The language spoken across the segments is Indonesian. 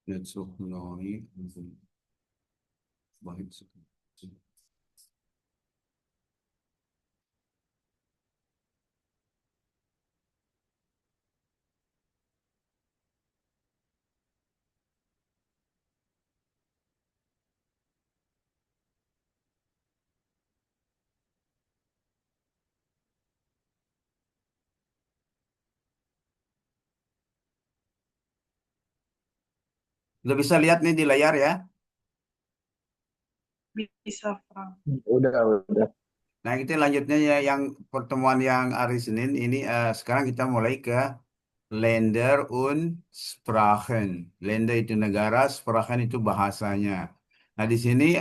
Jetzt auch neu. Also, udah bisa lihat nih di layar ya. Bisa, Frank. Udah. Nah, itu lanjutnya ya yang pertemuan yang hari Senin ini sekarang kita mulai ke Länder und Sprachen. Länder itu negara, Sprachen itu bahasanya. Nah, di sini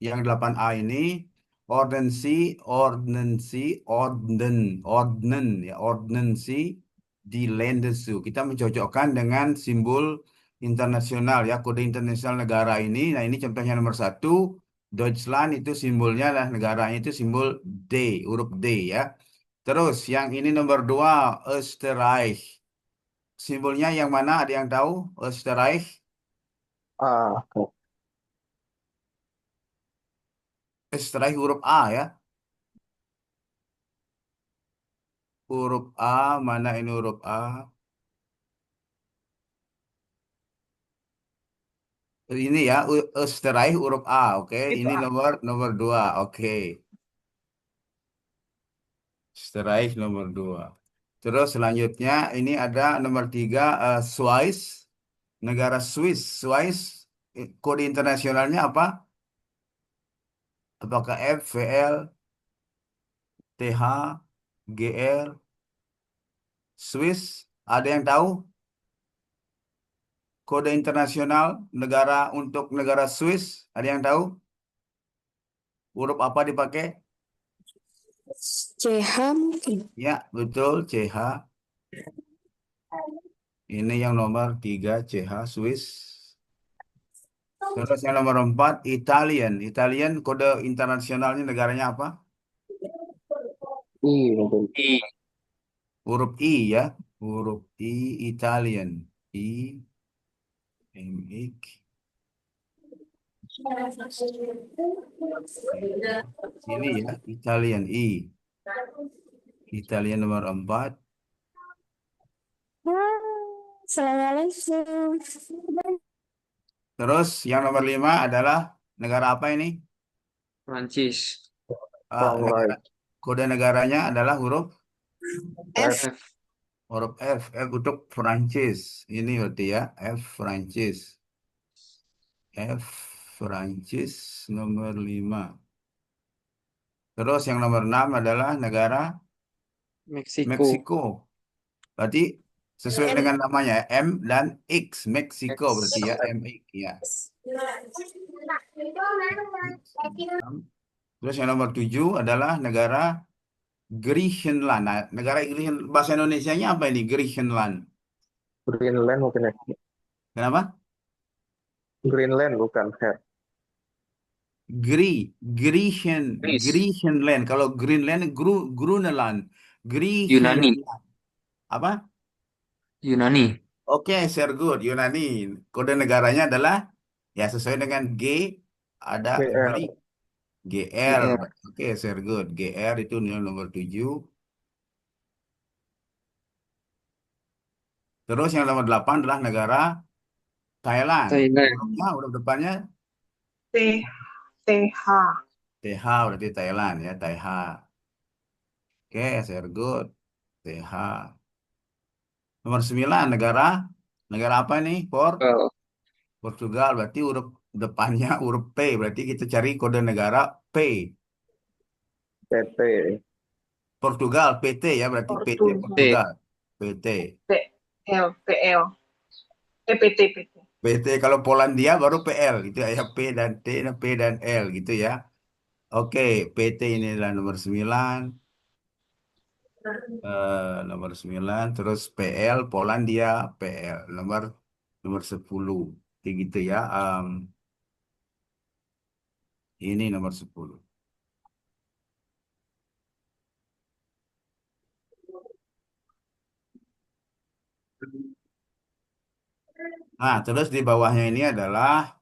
yang 8A ini Ordnancy, Ordnancy, Ordnen, ya Ordnancy di Länder zu. Kita mencocokkan dengan simbol internasional ya, kode internasional negara ini. Nah, ini contohnya nomor satu. Deutschland itu simbolnya lah negaranya itu simbol D, huruf D ya. Terus yang ini nomor dua, Österreich. Simbolnya yang mana? Ada yang tahu? Österreich. Ah, Österreich huruf A ya. Huruf A, mana ini huruf A? Ini ya, Österreich huruf A. Oke, Itu ini ah. nomor nomor dua. Oke, Österreich nomor dua. Terus selanjutnya ini ada nomor tiga, Swiss. Negara Swiss. Swiss, kode internasionalnya apa? Apakah F, VL, TH, GR, Swiss? Ada yang tahu? Kode internasional negara untuk negara Swiss, ada yang tahu? Huruf apa dipakai? CH mungkin. Ya, betul, CH. Ini yang nomor tiga, CH, Swiss. Terus yang nomor empat, Italian. Italian kode internasionalnya negaranya apa? mungkin. Huruf I ya. Huruf I, Italian. I, M, I. Ini ya, Italian I. Italian nomor empat. Assalamualaikum. Terus yang nomor lima adalah negara apa ini? Prancis. Negara, kode negaranya adalah huruf F. F. F. F untuk Prancis. Ini berarti ya, F Prancis. F Prancis nomor 5. Terus yang nomor 6 adalah negara Meksiko. Meksiko. Berarti sesuai dengan namanya M dan X. Meksiko berarti ya, X. MX ya. Terus yang nomor 7 adalah negara Griechenland. Nah, negara Griechenland, bahasa Indonesianya apa ini? Griechenland. Greenland mungkin ya. Kenapa? Greenland bukan Her. Greece. Griechenland. Kalau Greenland, Groenland. Yunani. Griechenland. Apa? Yunani. Oke, very good. Yunani. Kode negaranya adalah ya sesuai dengan G ada GR. Greek. GR. GR. Oke, very good. GR itu nilai nomor 7. Terus yang nomor 8 adalah negara Thailand. Thailand. Hurufnya, huruf depannya T, TH. TH berarti Thailand ya, TH. Oke, very good. TH. Nomor 9 negara negara apa nih? Portugal berarti huruf depannya huruf P. Berarti kita cari kode negara P. PT. Portugal, PT ya berarti PT Portugal. T. Portugal. PT. PL, PL. PT, PT. PT kalau Polandia baru PL gitu ya. P dan T, P dan L gitu ya. Oke, PT ini adalah nomor 9. Nomor 9, terus PL Polandia, PL nomor nomor 10. Kayak gitu ya. Ini nomor 10. Nah, terus di bawahnya ini adalah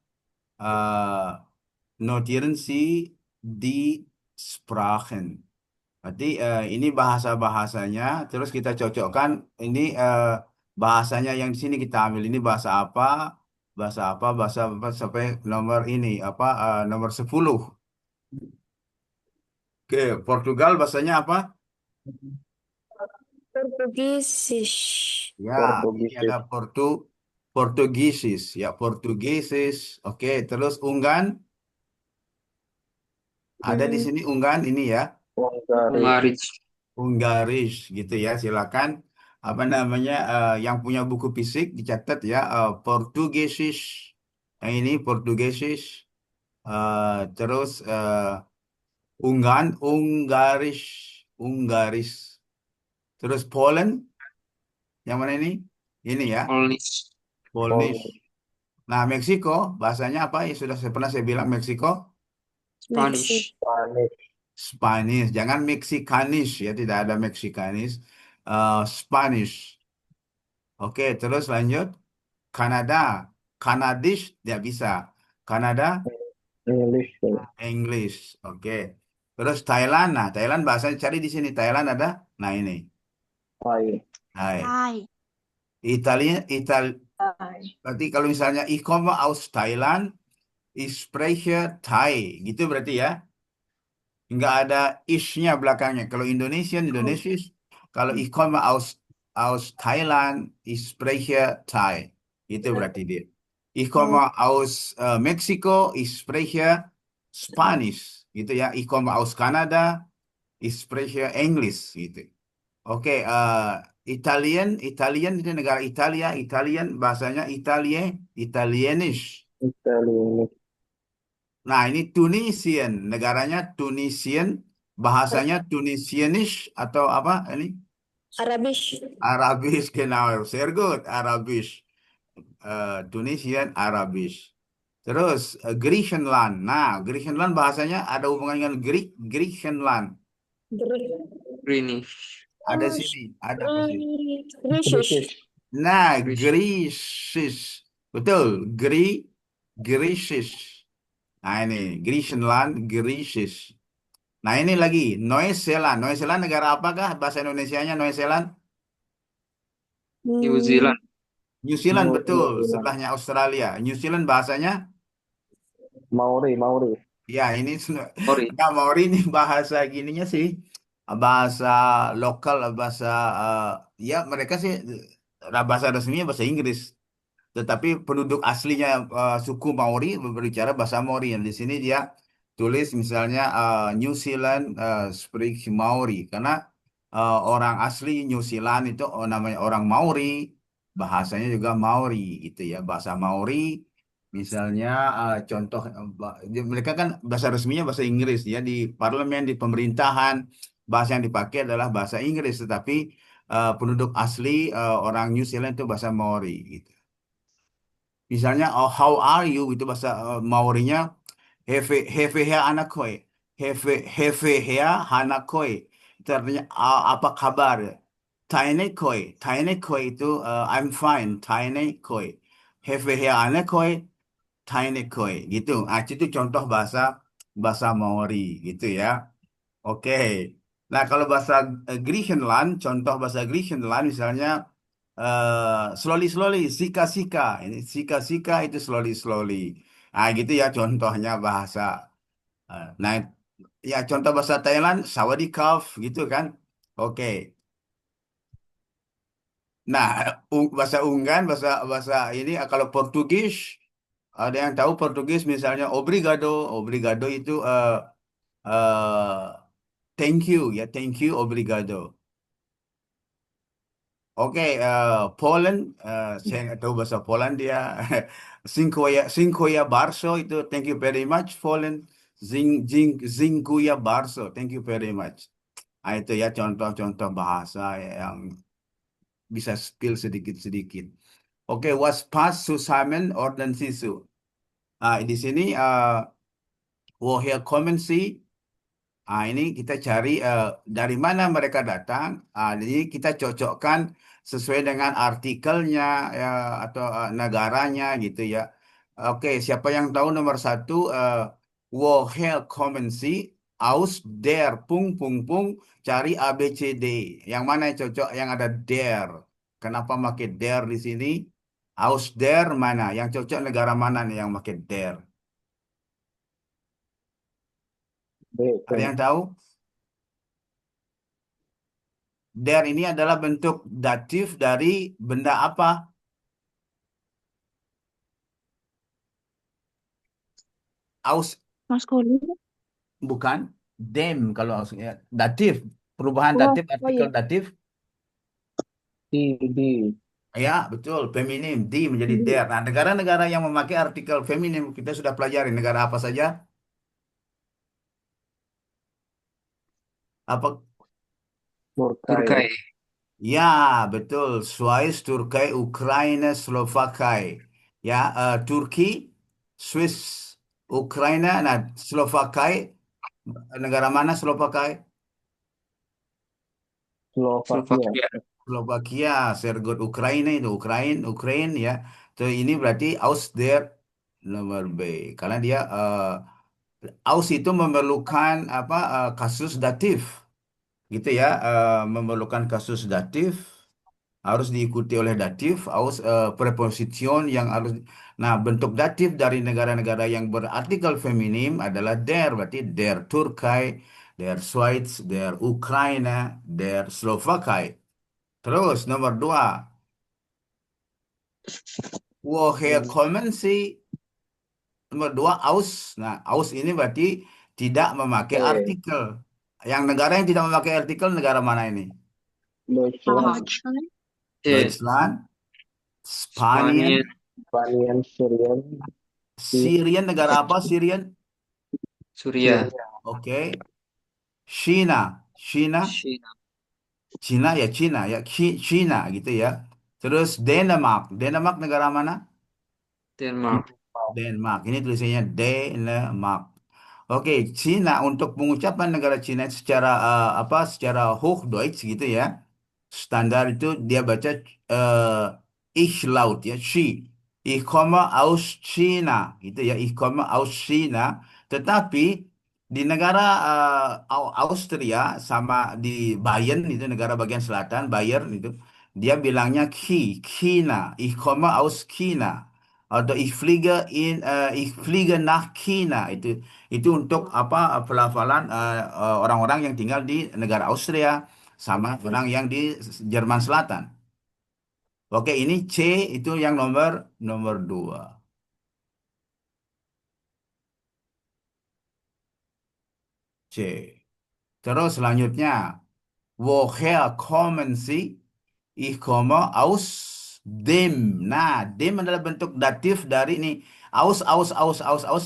eh notieren Sie die Sprachen. Berarti ini bahasa-bahasanya, terus kita cocokkan ini bahasanya yang di sini kita ambil ini bahasa apa sampai nomor ini apa nomor 10. Oke, Portugal bahasanya apa? Português. Ya, ini ada Portugis. Portugisis, ya Portugisis. Oke, terus Ungan ada di sini Ungan ini ya. Ungari. Ungaris. Unggaris gitu ya. Silakan apa namanya yang punya buku fisik dicatat ya Portugesis. Yang ini Portugesis. Terus Unggaris, Unggaris. Terus Poland yang mana ini? Ini ya, Polnis. Polnish. Nah, Meksiko bahasanya apa? Ya sudah pernah saya bilang Meksiko, Spanish. Spanish. Spanish. Jangan Mexikanis ya, tidak ada Mexikanis. Spanish. Oke, terus lanjut. Kanada, Kanadish tidak bisa. Kanada, English. English. Oke. Terus Thailand, nah Thailand bahasanya cari di sini. Thailand ada. Nah ini. Thai. Hai. Hai. Italia, Hai. berarti kalau misalnya ich komme aus Thailand, ich spreche Thai, gitu berarti ya. Nggak ada ish-nya belakangnya. Kalau Indonesian, Indonesisch. Kalau ich komme aus Thailand, ich spreche Thai. Itu berarti dia. Ich komme aus Mexico, ich spreche Spanish. Gitu ya. Ich komme aus Kanada, ich spreche English. Gitu. Oke, Italian itu negara Italia. Italian bahasanya Italienisch. Italian. Nah, ini Tunisian, negaranya Tunisian, bahasanya Tunisianisch atau apa ini? Arabisch. Arabisch, genau, sehr gut, Arabisch. Tunisian, Arabisch. Terus Griechenland. Nah, Griechenland bahasanya ada hubungan dengan Griechenland. Greenish. Ada sini, ada apa sih? Grecius. Nah, Greece. Greece. Betul, Greece. Nah, ini Griechenland, Greece. Nah, ini lagi New Zealand. New Zealand negara apakah bahasa Indonesianya New Zealand? New Zealand. New Zealand New betul, Zealand. sebelahnya Australia. New Zealand bahasanya Maori. ya ini Sorry. nah, Maori ini bahasa gininya sih bahasa lokal, bahasa ya mereka sih bahasa resminya bahasa Inggris. Tetapi penduduk aslinya suku Maori berbicara bahasa Maori. Yang di sini dia tulis misalnya New Zealand speak Maori karena orang asli New Zealand itu namanya orang Maori, bahasanya juga Maori gitu ya. Bahasa Maori misalnya contoh mereka kan bahasa resminya bahasa Inggris ya di parlemen, di pemerintahan bahasa yang dipakai adalah bahasa Inggris, tetapi penduduk asli orang New Zealand itu bahasa Maori gitu. Misalnya, oh, how are you? Itu bahasa Maorinya, Hefe hea anakoi. Hefe hea hanakoi. Itu artinya, apa kabar? Taine koi itu, I'm fine. Taine koi. Hefe hea anakoi. Taine koi. Gitu. Itu contoh bahasa bahasa Maori. Gitu ya. Oke. Nah, kalau bahasa Griechenland, contoh bahasa Griechenland misalnya slowly slowly, sika sika. Ini sika sika itu slowly slowly. Nah, gitu ya contohnya bahasa. Nah, ya contoh bahasa Thailand, sawadikap gitu kan. Oke. Nah, bahasa Unggan, bahasa bahasa ini kalau Portugis, ada yang tahu Portugis misalnya obrigado. Obrigado itu eh, thank you ya, thank you, obrigado. Oke, Poland, saya nggak tahu bahasa Polandia. Dziękuję bardzo itu thank you very much. Poland, dziękuję bardzo, thank you very much. Nah, itu ya contoh-contoh bahasa yang bisa spill sedikit-sedikit. Oke, was past zusammen ordnen Sie zu. Di sini woher kommen Sie? Ini kita cari dari mana mereka datang. Jadi kita cocokkan sesuai dengan artikelnya ya, atau negaranya gitu ya. Oke, siapa yang tahu nomor satu? Woher kommen Sie? Aus der Pung Pung Pung. Cari A B C D. Yang mana yang cocok? Yang ada der. Kenapa pakai der di sini? Aus der mana? Yang cocok negara mana nih yang pakai der? B. Ada yang tahu? Der ini adalah bentuk datif dari benda apa? Aus, Maskulin. bukan. Dem kalau ausnya. Datif. Perubahan datif, Oh artikel iya. datif. D. Ya, betul. Feminim. Di menjadi Di. der. Nah, negara-negara yang memakai artikel feminim, kita sudah pelajari. Negara apa saja? Apa? Turkai. Turkai. Ya, betul. Swiss, Turki, Ukraina, Slovakia. Ya, Turki, Swiss, Ukraina, nah Slovakia. Negara mana Slovakia? Slovakia. Slovakia. Slovakia, Sergot Ukraina itu Ukraine ya. So ini berarti Aus der nomor B. Karena dia Aus itu memerlukan apa kasus datif gitu ya, memerlukan kasus datif harus diikuti oleh datif, aus preposition yang harus. Nah, bentuk datif dari negara-negara yang berartikel feminim adalah der, berarti der Turkei, der Schweiz, der Ukraina, der Slovakia. Terus nomor dua, woher kommen Sie? Nomor dua, aus. Nah, aus ini berarti tidak memakai E. artikel. Yang negara yang tidak memakai artikel negara mana ini? Deutschland. Deutschland. Eh, Deutschland, Spanian, Spania. Spanian. Syrian. Syrian negara apa? Syrian? Suria. Oke. China, China, China. China ya, China gitu ya. Terus Denmark, Denmark negara mana? Denmark. Denmark. Ini tulisannya Denmark. Oke, Cina untuk pengucapan negara Cina secara apa? Secara Hochdeutsch gitu ya. Standar itu dia baca Ich laut ya, she. Ich komme aus China gitu ya. Ich komme aus China. Tetapi di negara Austria sama di Bayern itu negara bagian selatan, Bayern itu dia bilangnya China. Ich komme aus China. Atau ich fliege nach China itu untuk apa pelafalan orang-orang yang tinggal di negara Austria sama orang yang di Jerman Selatan. Oke, ini C itu yang nomor nomor dua. C. Terus selanjutnya, woher kommen Sie? Ich komme aus dem. Nah, dem adalah bentuk datif dari ini. Aus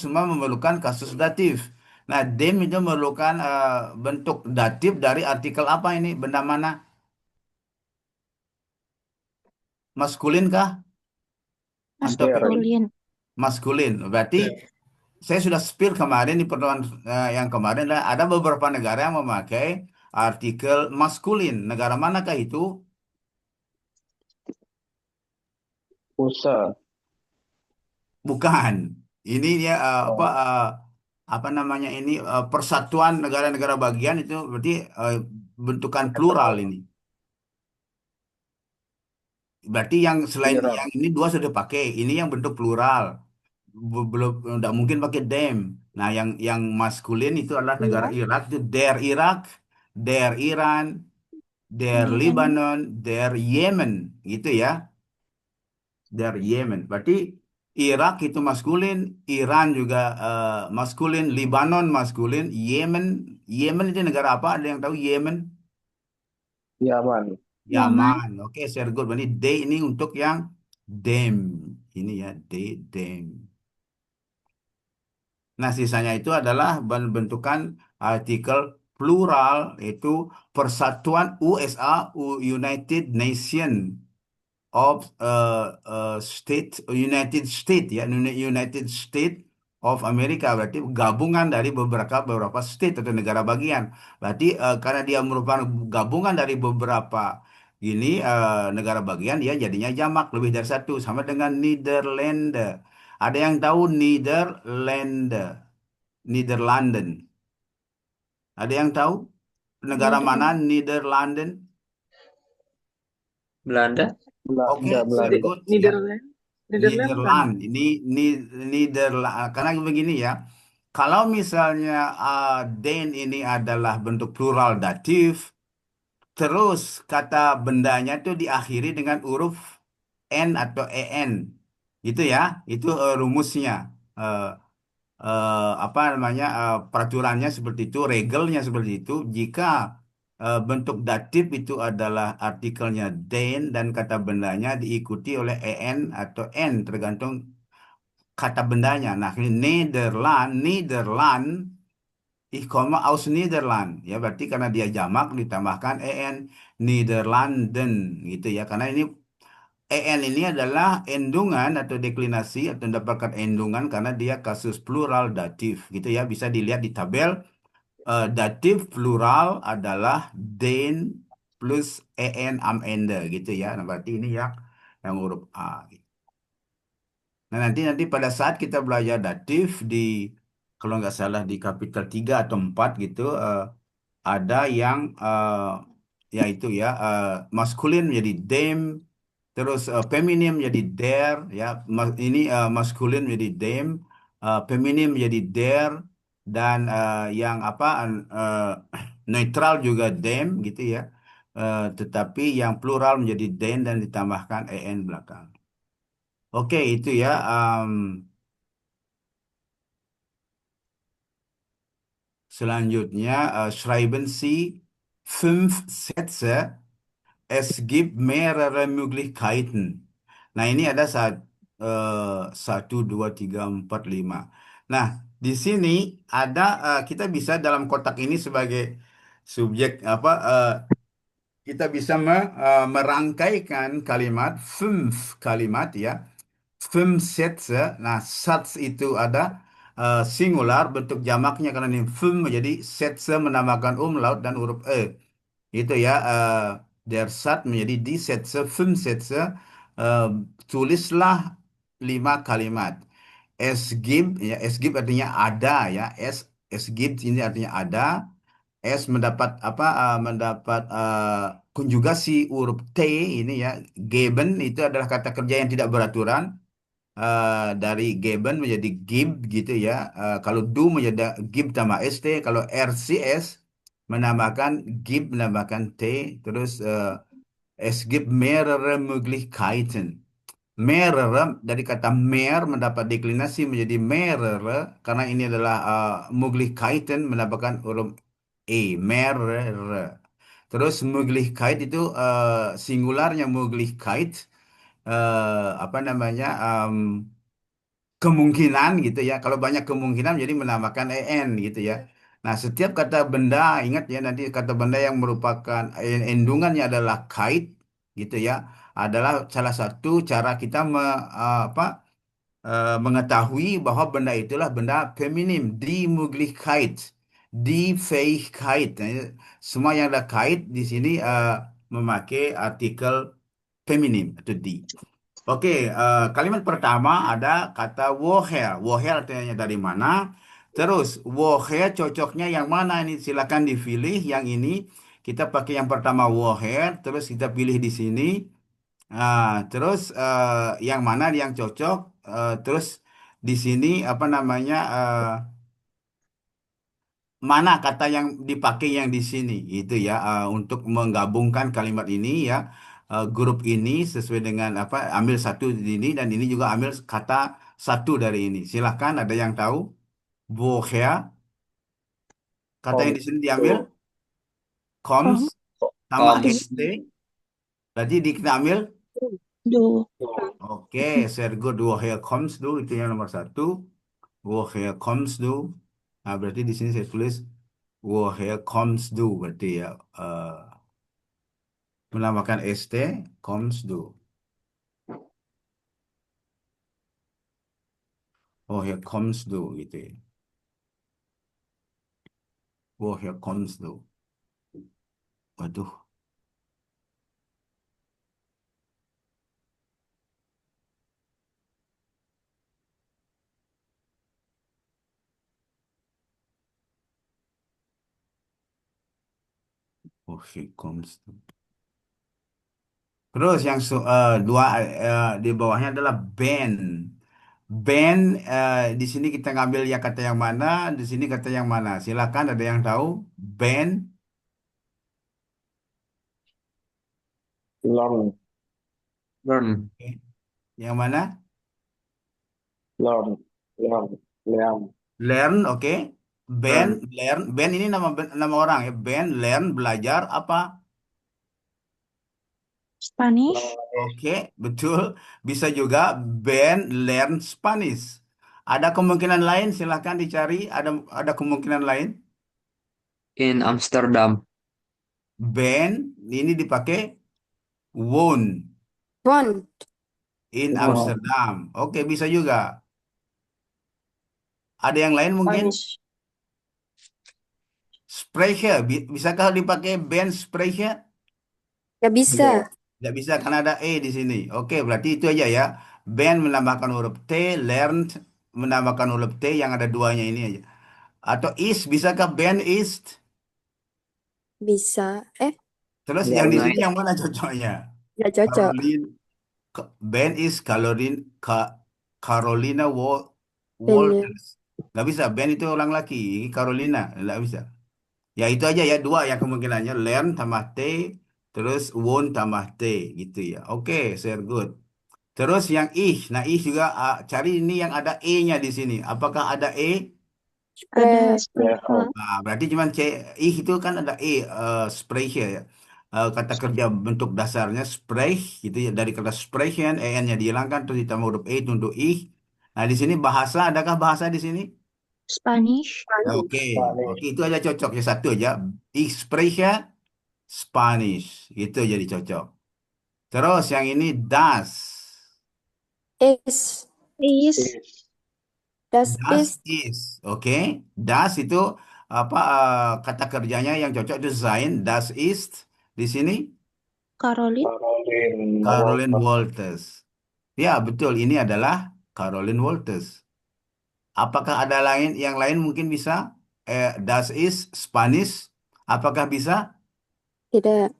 semua memerlukan kasus datif. Nah, dem itu memerlukan bentuk datif dari artikel apa ini? Benda mana? Maskulin kah? Atau Der. Maskulin. maskulin. Berarti saya sudah spill kemarin di pertemuan yang kemarin ada beberapa negara yang memakai artikel maskulin. Negara manakah itu? USA. Bukan. Ini dia Oh, apa namanya ini persatuan negara-negara bagian itu berarti bentukan plural ini. Berarti yang selain Irak. yang ini dua sudah pakai, ini yang bentuk plural. Belum tidak mungkin pakai them. Nah, yang maskulin itu adalah negara Iya. Irak itu der Irak, der Iran, der Yemen. Lebanon, der Yemen gitu ya. Der Yemen. Berarti Irak itu maskulin, Iran juga maskulin, Lebanon maskulin, Yemen, Yemen itu negara apa? Ada yang tahu Yemen? Yaman. Yaman. Yaman. Oke, Sergot. Berarti they ini untuk yang them. Ini ya, they, them. Nah, sisanya itu adalah bentukan artikel plural itu Persatuan USA United Nation of United States ya, United States of America, berarti gabungan dari beberapa state atau negara bagian. Berarti karena dia merupakan gabungan dari beberapa negara bagian, dia jadinya jamak lebih dari satu, sama dengan Netherlands. Ada yang tahu Netherlands, Netherlanden? Ada yang tahu negara mana Netherlanden? Belanda. Oke, Belanda, very Belanda. good ya. Netherlands. Netherlands kan? Nederland, Nederland, karena begini ya, kalau misalnya den ini adalah bentuk plural datif, terus kata bendanya itu diakhiri dengan huruf n atau en, gitu ya, itu rumusnya, Eh, apa namanya, peraturannya seperti itu, regelnya seperti itu. Jika bentuk datif itu adalah artikelnya den dan kata bendanya diikuti oleh en atau n, tergantung kata bendanya. Nah, ini Nederland, Nederland, ich komme aus Nederland. Ya, berarti karena dia jamak ditambahkan en, Niederlanden gitu ya. Karena ini en ini adalah endungan atau deklinasi atau mendapatkan endungan karena dia kasus plural datif gitu ya. Bisa dilihat di tabel, datif plural adalah den plus en am Ende gitu ya. Nah, berarti ini yang huruf A. Nah, nanti pada saat kita belajar datif kalau nggak salah di kapitel 3 atau 4 gitu, ada yang yaitu ya, maskulin menjadi dem, terus feminim menjadi der, ya. Ini maskulin menjadi dem, feminim menjadi der, dan yang apa, eh, netral juga dem gitu ya. Tetapi yang plural menjadi den dan ditambahkan en belakang. Oke, itu ya. Selanjutnya, schreiben Sie 5 Sätze. Es gibt mehrere Möglichkeiten. Nah, ini ada satu, dua, tiga, empat, lima. Nah, di sini ada, kita bisa dalam kotak ini sebagai subjek apa, kita bisa merangkaikan kalimat, 5 kalimat ya. Fünf Sätze. Nah, Satz itu ada singular, bentuk jamaknya karena ini fünf menjadi Sätze menambahkan umlaut dan huruf e. Itu ya, der Satz menjadi die Sätze, 5 Sätze. Eh, Tulislah 5 kalimat. Es gibt artinya ada ya. Es gibt ini artinya ada. S mendapat apa? Mendapat konjugasi huruf T ini ya. Geben itu adalah kata kerja yang tidak beraturan. Dari geben menjadi gib gitu ya. Kalau do menjadi gib tambah st. Kalau RCS menambahkan gib menambahkan t. Terus es gibt mehrere Möglichkeiten. Mehrere dari kata mehr mendapat deklinasi menjadi mehrere karena ini adalah Möglichkeiten mendapatkan huruf e, mehrere. Terus Möglichkeit itu singularnya Möglichkeit, apa namanya, kemungkinan gitu ya. Kalau banyak kemungkinan jadi menambahkan en gitu ya. Nah, setiap kata benda, ingat ya, nanti kata benda yang merupakan endungannya adalah kait gitu ya, adalah salah satu cara kita apa, mengetahui bahwa benda itulah benda feminim, die Möglichkeit, die Fähigkeit. Nah, semua yang ada kait di sini memakai artikel feminim atau die. Oke, kalimat pertama ada kata woher. Woher artinya dari mana. Terus, woher cocoknya yang mana ini? Silakan dipilih. Yang ini kita pakai yang pertama woher. Terus kita pilih di sini. Terus yang mana yang cocok. Terus di sini apa namanya? Mana kata yang dipakai yang di sini itu ya, untuk menggabungkan kalimat ini ya, grup ini sesuai dengan apa, ambil satu di ini dan ini juga ambil kata satu dari ini. Silahkan, ada yang tahu woher, kata yang di sini diambil comes Kom, sama Comes. st, berarti kita ambil. do, Oke, sehr good. Woher comes du itu yang nomor satu. Woher comes du. Nah, berarti di sini saya tulis Woher kommst du berarti ya. eh, Menambahkan ST, kommst du. Woher kommst du gitu ya. Woher kommst du. Waduh. Woher kommst du. Terus yang dua di bawahnya adalah band. Band di sini kita ngambil ya kata yang mana, di sini kata yang mana. Silakan ada yang tahu band. Learn. Learn. Yang mana? Learn. Learn. Learn. Learn, oke. Band, Learn. learn. Band ini nama orang ya. Band, learn, belajar apa? Spanish. Oke, betul. Bisa juga band, learn Spanish. Ada kemungkinan lain? Silakan dicari. Ada kemungkinan lain. In Amsterdam. Band ini dipakai wound One. in Learn. Amsterdam. Oke, bisa juga. Ada yang lain mungkin? Spanish. Sprecher, bisakah dipakai band Sprecher? Gak bisa. Tidak. Tidak bisa karena ada E di sini. Oke, berarti itu aja ya. Band menambahkan huruf T, learned menambahkan huruf T yang ada duanya ini aja. Atau is, bisakah band is? Bisa. Terus Nggak yang di bisa. sini Nice. yang mana cocoknya? Gak cocok. Caroline, band is Carolina Bener. Walters. Nggak bisa, band itu orang laki. Carolina, nggak bisa. Ya itu aja ya, dua yang kemungkinannya. Learn tambah T, terus won't tambah T gitu ya. Oke, sehr good. Terus yang ih, nah ih juga cari ini yang ada E-nya di sini. Apakah ada E? Ada Sprecher. sprecher. Nah, berarti cuman C, ih itu kan ada E, Sprecher ya. Kata kerja bentuk dasarnya Sprech gitu ya. Dari kata sprechen, EN-nya dihilangkan, terus ditambah huruf E itu untuk ih. Nah, di sini bahasa, adakah bahasa di sini? Spanish. Nah, oke, Spanish. oke itu aja cocok ya satu aja. Ich spreche Spanish, itu jadi cocok. Terus yang ini das. Is. Is. Is. Das Das ist. is, oke. Das itu apa kata kerjanya yang cocok itu sein. Das ist di sini Caroline. Caroline Caroline Walker. Walters. Ya, betul. Ini adalah Caroline Walters. Apakah ada yang lain mungkin bisa? Das is Spanish. Apakah bisa? Tidak.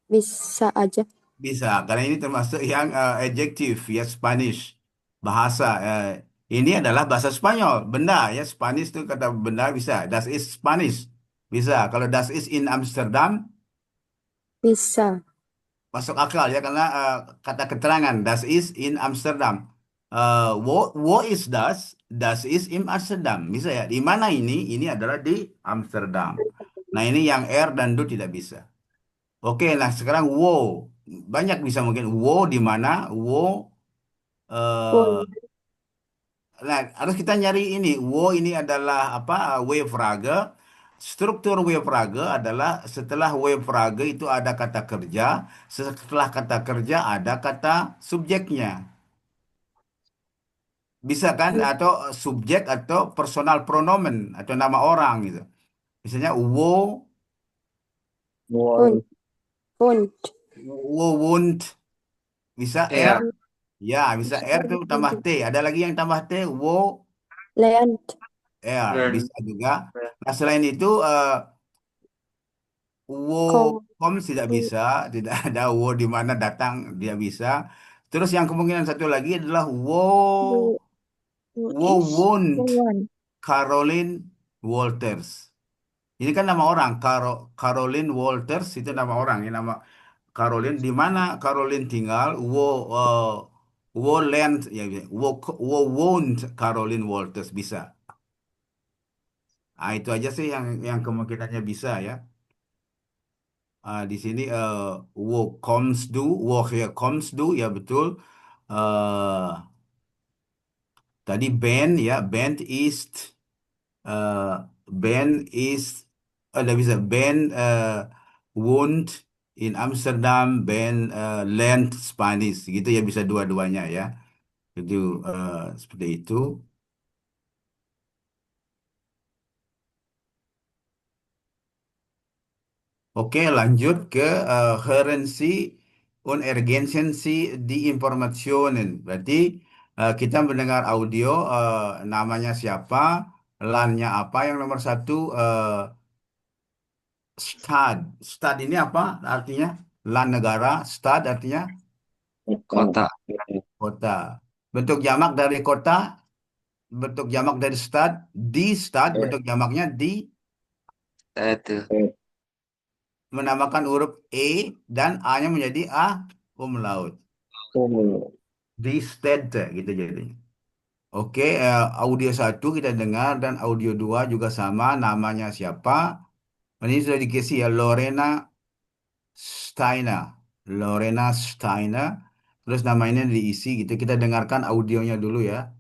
Bisa aja. Bisa, karena ini termasuk yang adjektif ya Spanish. Bahasa ini adalah bahasa Spanyol, benda ya Spanish itu kata benda bisa. Das is Spanish. Bisa. Kalau das is in Amsterdam Bisa. masuk akal ya karena kata keterangan das is in Amsterdam. Wo is das? Das is in Amsterdam. Bisa ya. Di mana ini? Ini adalah di Amsterdam. Nah, ini yang R dan do tidak bisa. Oke, nah sekarang wo. Banyak bisa mungkin wo di mana? Wo eh, One. nah, harus kita nyari ini. Wo ini adalah apa? Wave frage. Struktur wave frage adalah setelah wave frage itu ada kata kerja, setelah kata kerja ada kata subjeknya. Bisa kan? Atau subjek atau personal pronomen atau nama orang gitu. Misalnya One. Won. One. wo won't bisa R. Air. Ya, bisa R tuh tambah T. Ada lagi yang tambah T, wo Learn. R Learn. bisa juga. Nah, selain itu wo Come. comes tidak bisa, tidak ada wo di mana datang dia bisa. Terus yang kemungkinan satu lagi adalah Who who wo is the won't one? Caroline Walters. Ini kan nama orang, Caroline Walters itu nama orang, ini nama Caroline. Di mana Caroline tinggal? Wo land ya, wo won't Caroline Walters bisa. Ah, itu aja sih yang kemungkinannya bisa ya. Di sini wo comes do, wo here comes do ya betul. eh Tadi band ya, band is eh, Ben is, ada bisa Ben wohnt in Amsterdam, Ben learned Spanish, gitu ya, bisa dua-duanya ya. Itu seperti itu. Oke, lanjut ke Currency und Urgency di Informationen. Berarti kita mendengar audio, namanya siapa, LAN-nya apa. Yang nomor satu, Stad. Stad ini apa artinya? LAN negara. Stad artinya Kota. kota. Bentuk jamak dari kota, bentuk jamak dari stad, di stad, bentuk jamaknya di, Stede. menambahkan huruf E dan A-nya menjadi A umlaut. Di stad gitu jadi. Oke, audio satu kita dengar dan audio dua juga sama, namanya siapa. Ini sudah dikasih ya, Lorena Steiner. Lorena Steiner. Terus namanya diisi gitu. Kita dengarkan audionya dulu ya.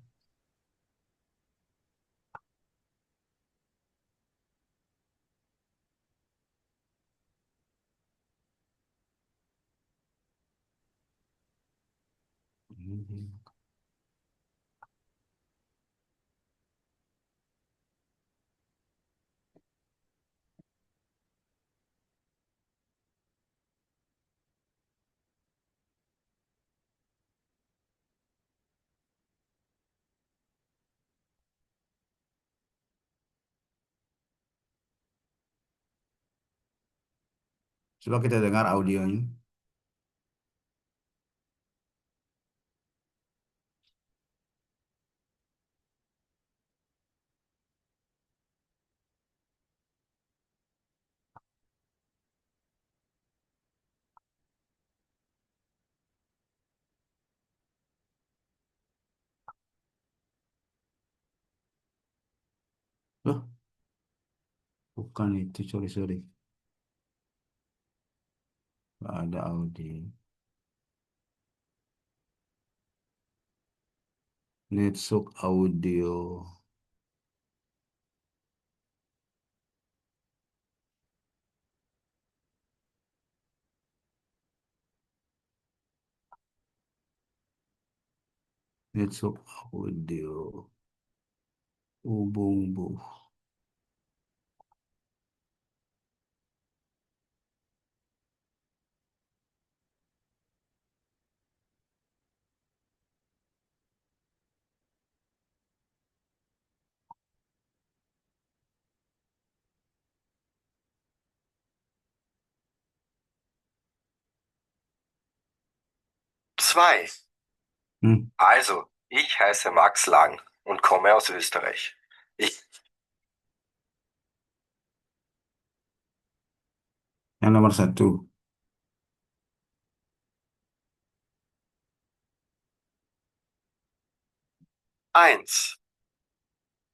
Coba kita dengar audionya. Loh, bukan itu, sorry, sorry. Nggak ada audio. Netsuk audio. Netsuk audio. Ubung. 2. Hmm. Also, ich heiße Max Lang und komme aus Österreich. Ich Yang nomor satu. Eins.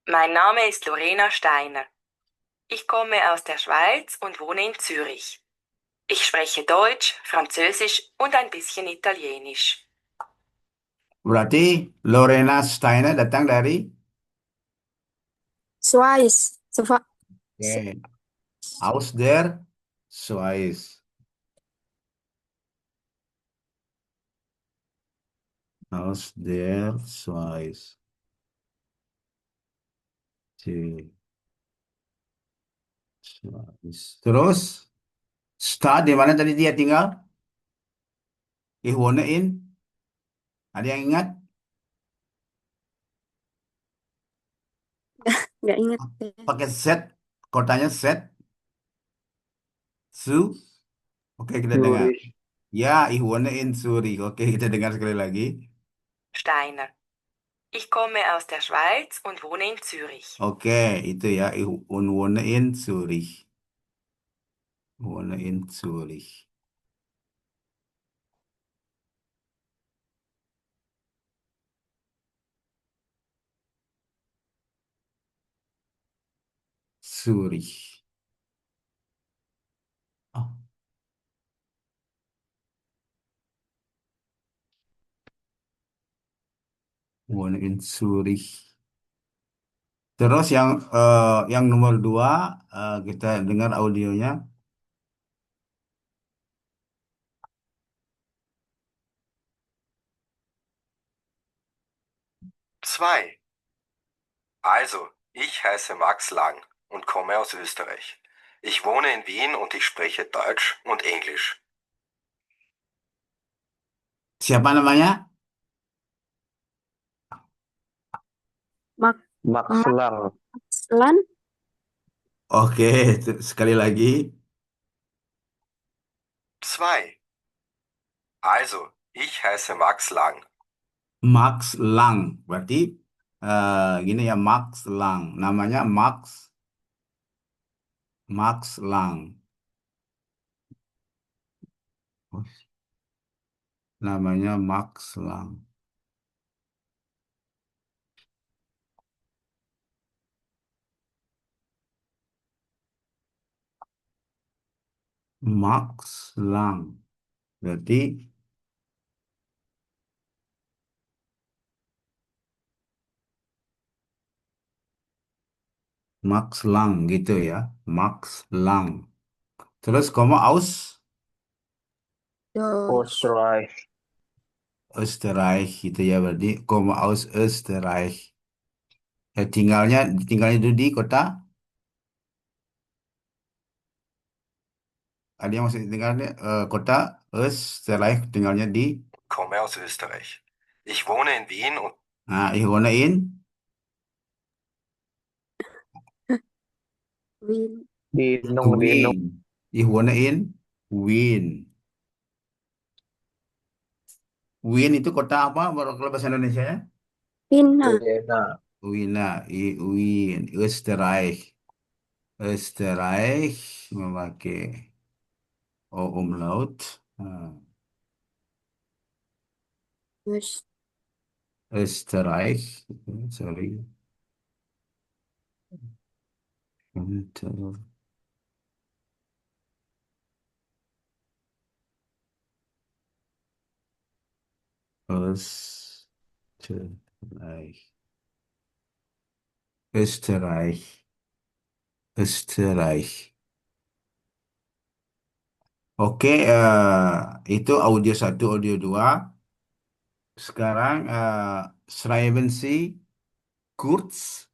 Mein Name ist Lorena Steiner. Ich komme aus der Schweiz und wohne in Zürich. Ich spreche Deutsch, Französisch und ein bisschen Italienisch. Berarti Lorena Steiner datang dari Schweiz. Oke. Aus der Schweiz. Aus der Schweiz. Oke. Schweiz. Terus, Stad di mana tadi dia tinggal? Ich wohne in. Ada yang ingat? Nggak ingat. Pakai Z. Kotanya Z. Su. Oke, kita dengar. Zurich. Ya, ich wohne in Zurich. Oke, kita dengar sekali lagi. Steiner. Ich komme aus der Schweiz und wohne in Zürich. Oke, itu ya. Ich wohne in Zurich. Wohne in Zurich. Zurich. Oh, wohne in Zurich. Terus yang nomor dua, kita dengar audionya. Zwei. Also, ich heiße Max Lang und komme aus Österreich. Ich wohne in Wien und ich spreche Deutsch und Englisch. Siapa namanya? Mak Max Lang. Maxlan. Oke, sekali lagi. Zwei. Also, ich heiße Max Lang. Max Lang. Berarti gini ya, Max Lang. Namanya Max Lang. Oh, namanya Max Lang. Max Lang. Berarti Max Lang gitu ya. Max Lang. Terus kamu aus Deutsch. Österreich. Österreich gitu ya, berarti kamu aus Österreich. Tinggalnya itu di kota. Ada yang masih tinggalnya kota Österreich, tinggalnya di. Komme aus Österreich. Ich wohne in Wien und Nah, ich wohne in Wien. Di Nung. Wien. Ich wohne in Wien. Wien itu kota apa kalau bahasa Indonesia ya? Vienna. Vienna. Wiener, Wien, Österreich. Österreich memakai umlaut. Öst Österreich, sorry. Und, Österreich, Österreich, Österreich. Oke, itu audio satu, audio dua. Sekarang schreiben Sie kurz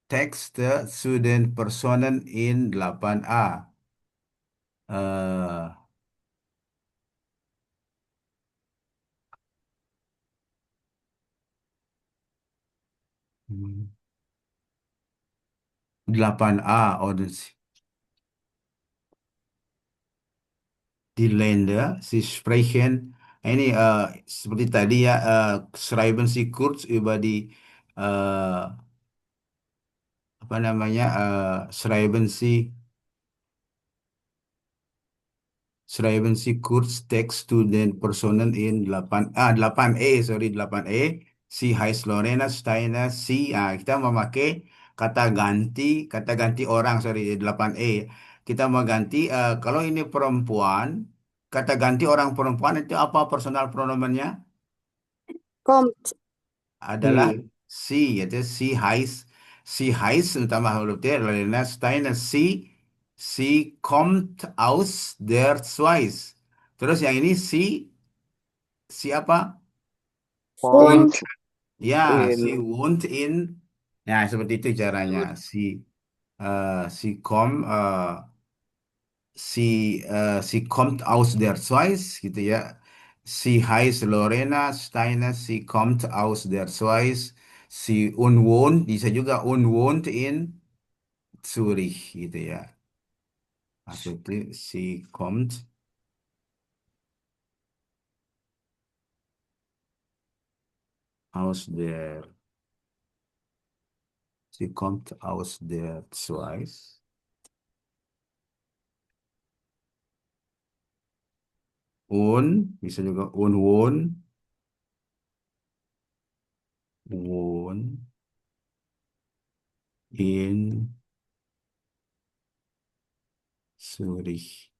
Texte zu den Personen in 8a. Eh, 8a, oder die Länder, Sie sprechen ini seperti tadi ya, schreiben Sie kurz über die apa namanya, schreiben Sie kurz Text to den Personen in 8e, sorry, 8e. Sie heißt Lorena Steiner. Kita memakai kata ganti orang, sorry, 8e. Kita mau ganti, kalau ini perempuan, kata ganti orang perempuan itu apa personal pronomennya? kommt. Adalah Si. yaitu sie heißt utama huruf T, Lorena Steiner. Sie kommt aus der Schweiz. Terus yang ini siapa? Wohnt Want Ya, sie in wohnt in. Ya, seperti itu caranya. Sie kommt, sie kommt aus der Schweiz, gitu ya. Sie heißt Lorena Steiner. Sie kommt aus der Schweiz. Sie unwohnt, bisa juga unwohnt in Zürich, gitu ya. Maksudnya, aus der, sie kommt aus der Schweiz. Bisa juga wohn in Zurich.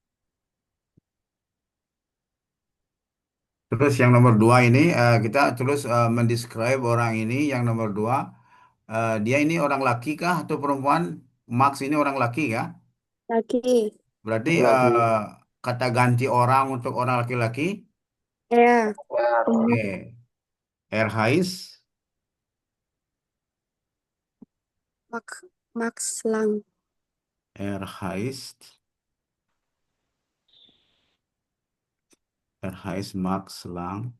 Terus yang nomor dua ini kita terus mendescribe orang ini. Yang nomor dua, Dia ini orang laki kah atau perempuan? Max ini orang laki kah? Laki. Berarti Lagi. kata ganti orang untuk orang laki-laki. Ya. Oke. Erhais, Max. Max Lang. Erhais, Erhais Max Lang.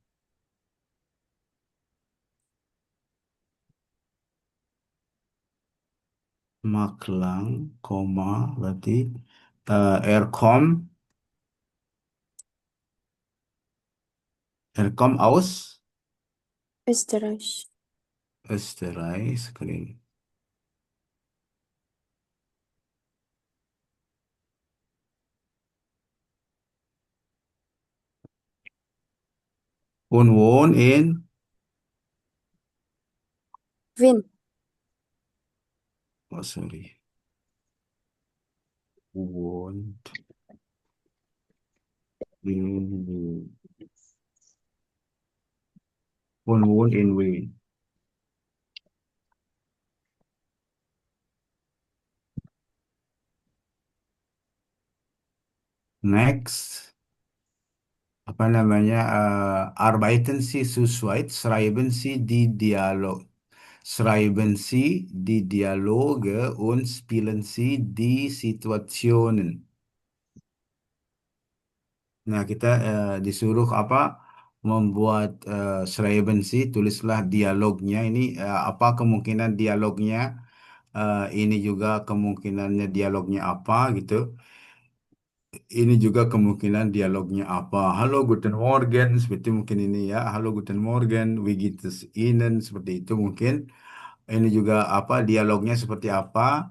Maklang, koma, berarti Erkom, Erkom aus Österreich. Österreich, screen. Und wohnt in, Wien. oh sorry, wohnt in, und wohnt in Wien. Next, apa namanya? Arbeiten Sie zu zweit, schreiben Sie die Dialog. Schreiben Sie die Dialoge und spielen Sie die Situationen. Nah, kita disuruh apa? Membuat schreiben Sie, tulislah dialognya. Ini apa kemungkinan dialognya? Ini juga kemungkinannya dialognya apa gitu. Ini juga kemungkinan dialognya apa. Halo, guten Morgen, seperti mungkin ini ya. Halo, guten Morgen, wie geht es Ihnen? Seperti itu mungkin. Ini juga apa dialognya seperti apa.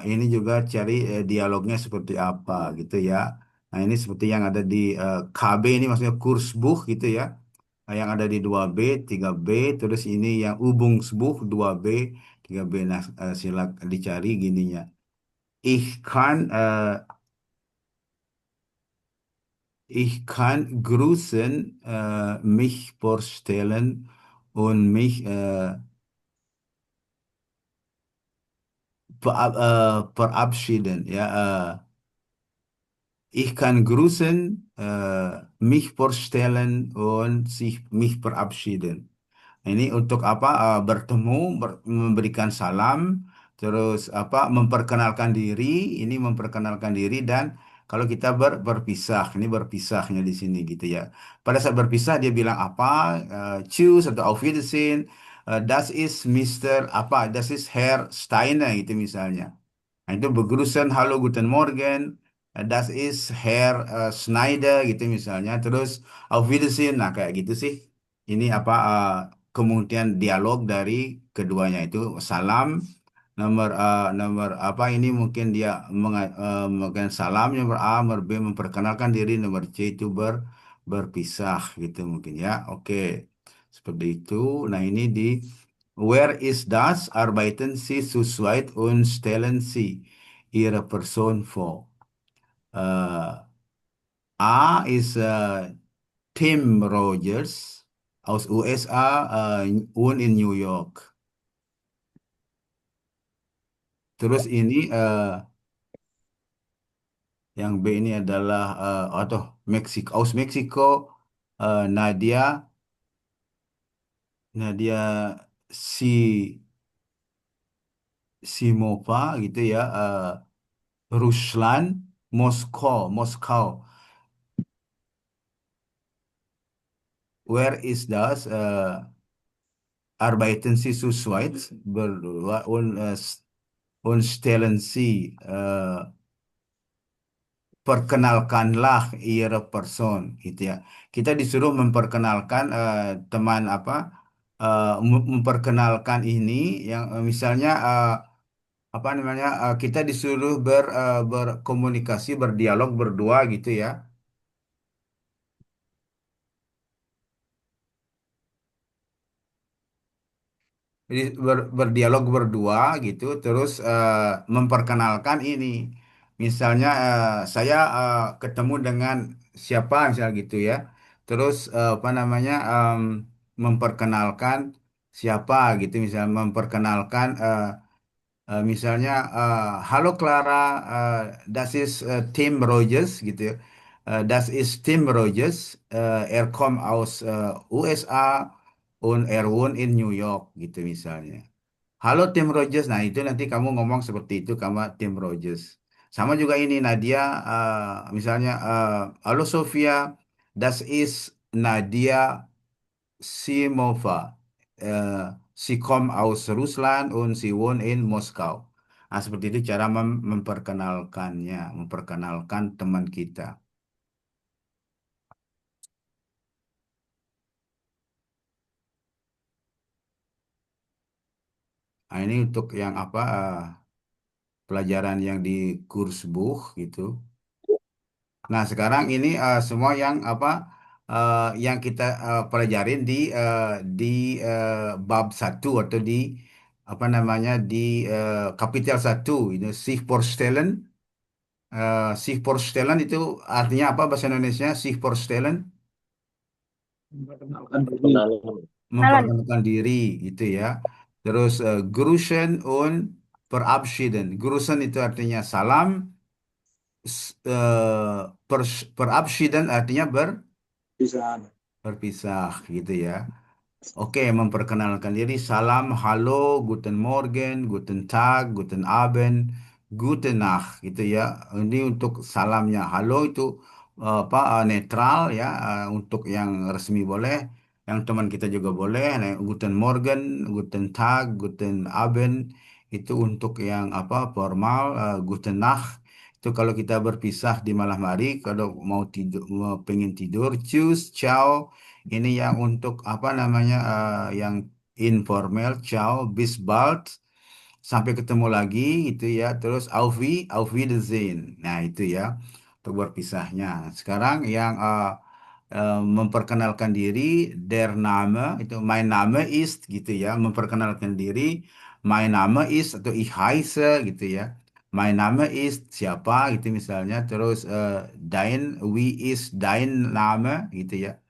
Ini juga cari dialognya seperti apa gitu ya. Nah ini seperti yang ada di KB ini maksudnya Kursbuch gitu ya. Yang ada di 2B, 3B, terus ini yang Übungsbuch 2B, 3B. Nah silak dicari gininya. Ich kann grüßen, mich vorstellen und mich verabschieden. Ja, ich kann grüßen, mich vorstellen und mich verabschieden. Ini untuk apa? Bertemu, memberikan salam, terus apa? Memperkenalkan diri. Ini memperkenalkan diri dan kalau kita berpisah, ini berpisahnya di sini gitu ya. Pada saat berpisah dia bilang apa? Tschüss atau Auf Wiedersehen. Das ist Mr. apa? Das ist Herr Steiner gitu misalnya. Nah, itu begrüßen, halo, guten Morgen. Das ist Herr Schneider gitu misalnya. Terus Auf Wiedersehen. Nah, kayak gitu sih. Ini apa kemudian dialog dari keduanya itu salam nomor apa ini mungkin dia mungkin salam nomor A, nomor B memperkenalkan diri, nomor C itu berpisah gitu mungkin ya. Oke. Seperti itu. Nah, ini di Where is das? Arbeiten Sie zu zweit und stellen Sie Ihre Person vor. Äh, A ist Tim Rogers aus USA und in New York. Terus ini yang B ini adalah atau Meksiko aus Meksiko Nadia si Simova gitu ya Ruslan Moskow. Where is das? Arbeiten Sie zu zweit? Und stellen Sie, perkenalkanlah Ihre Person, gitu ya. Kita disuruh memperkenalkan teman apa, memperkenalkan ini, yang misalnya apa namanya, kita disuruh berkomunikasi, berdialog berdua, gitu ya. Jadi berdialog berdua gitu, terus memperkenalkan ini. Misalnya saya ketemu dengan siapa misalnya gitu ya. Terus apa namanya memperkenalkan siapa gitu, misalnya memperkenalkan misalnya halo Clara, das ist Tim Rogers gitu ya. Das ist Tim Rogers, er kommt aus USA und er wohnt in New York gitu misalnya. Halo Tim Rogers, nah itu nanti kamu ngomong seperti itu sama Tim Rogers. Sama juga ini Nadia, misalnya halo Sofia, das ist Nadia Simova. Sie kommt aus Russland und sie wohnt in Moskau. Nah, seperti itu cara memperkenalkannya, memperkenalkan teman kita. Nah, ini untuk yang apa, pelajaran yang di Kursbuch gitu. Nah, sekarang ini semua yang apa, yang kita pelajarin di bab satu atau di apa namanya di kapitel satu itu sich vorstellen. Sich vorstellen itu artinya apa bahasa Indonesia? Sich vorstellen memperkenalkan diri gitu ya. Terus Grüßen und verabschieden. Grüßen itu artinya salam, verabschieden artinya berpisah gitu ya. Oke, memperkenalkan diri. Salam, halo, guten Morgen, guten Tag, guten Abend, gute Nacht, gitu ya. Ini untuk salamnya. Halo itu apa netral ya. Untuk yang resmi boleh, yang teman kita juga boleh. Nah, guten Morgen, guten Tag, guten Abend itu untuk yang apa formal. Gute Nacht itu kalau kita berpisah di malam hari, kalau mau tidur, mau pengen tidur, tschüss, ciao. Ini yang untuk apa namanya yang informal, ciao, bis bald, sampai ketemu lagi itu ya. Terus auf Wiedersehen. Nah, itu ya untuk berpisahnya. Sekarang yang memperkenalkan diri, der Name itu mein Name ist gitu ya, memperkenalkan diri, mein Name ist atau ich heiße gitu ya. My Name ist siapa gitu misalnya. Terus wie ist dein Name gitu ya.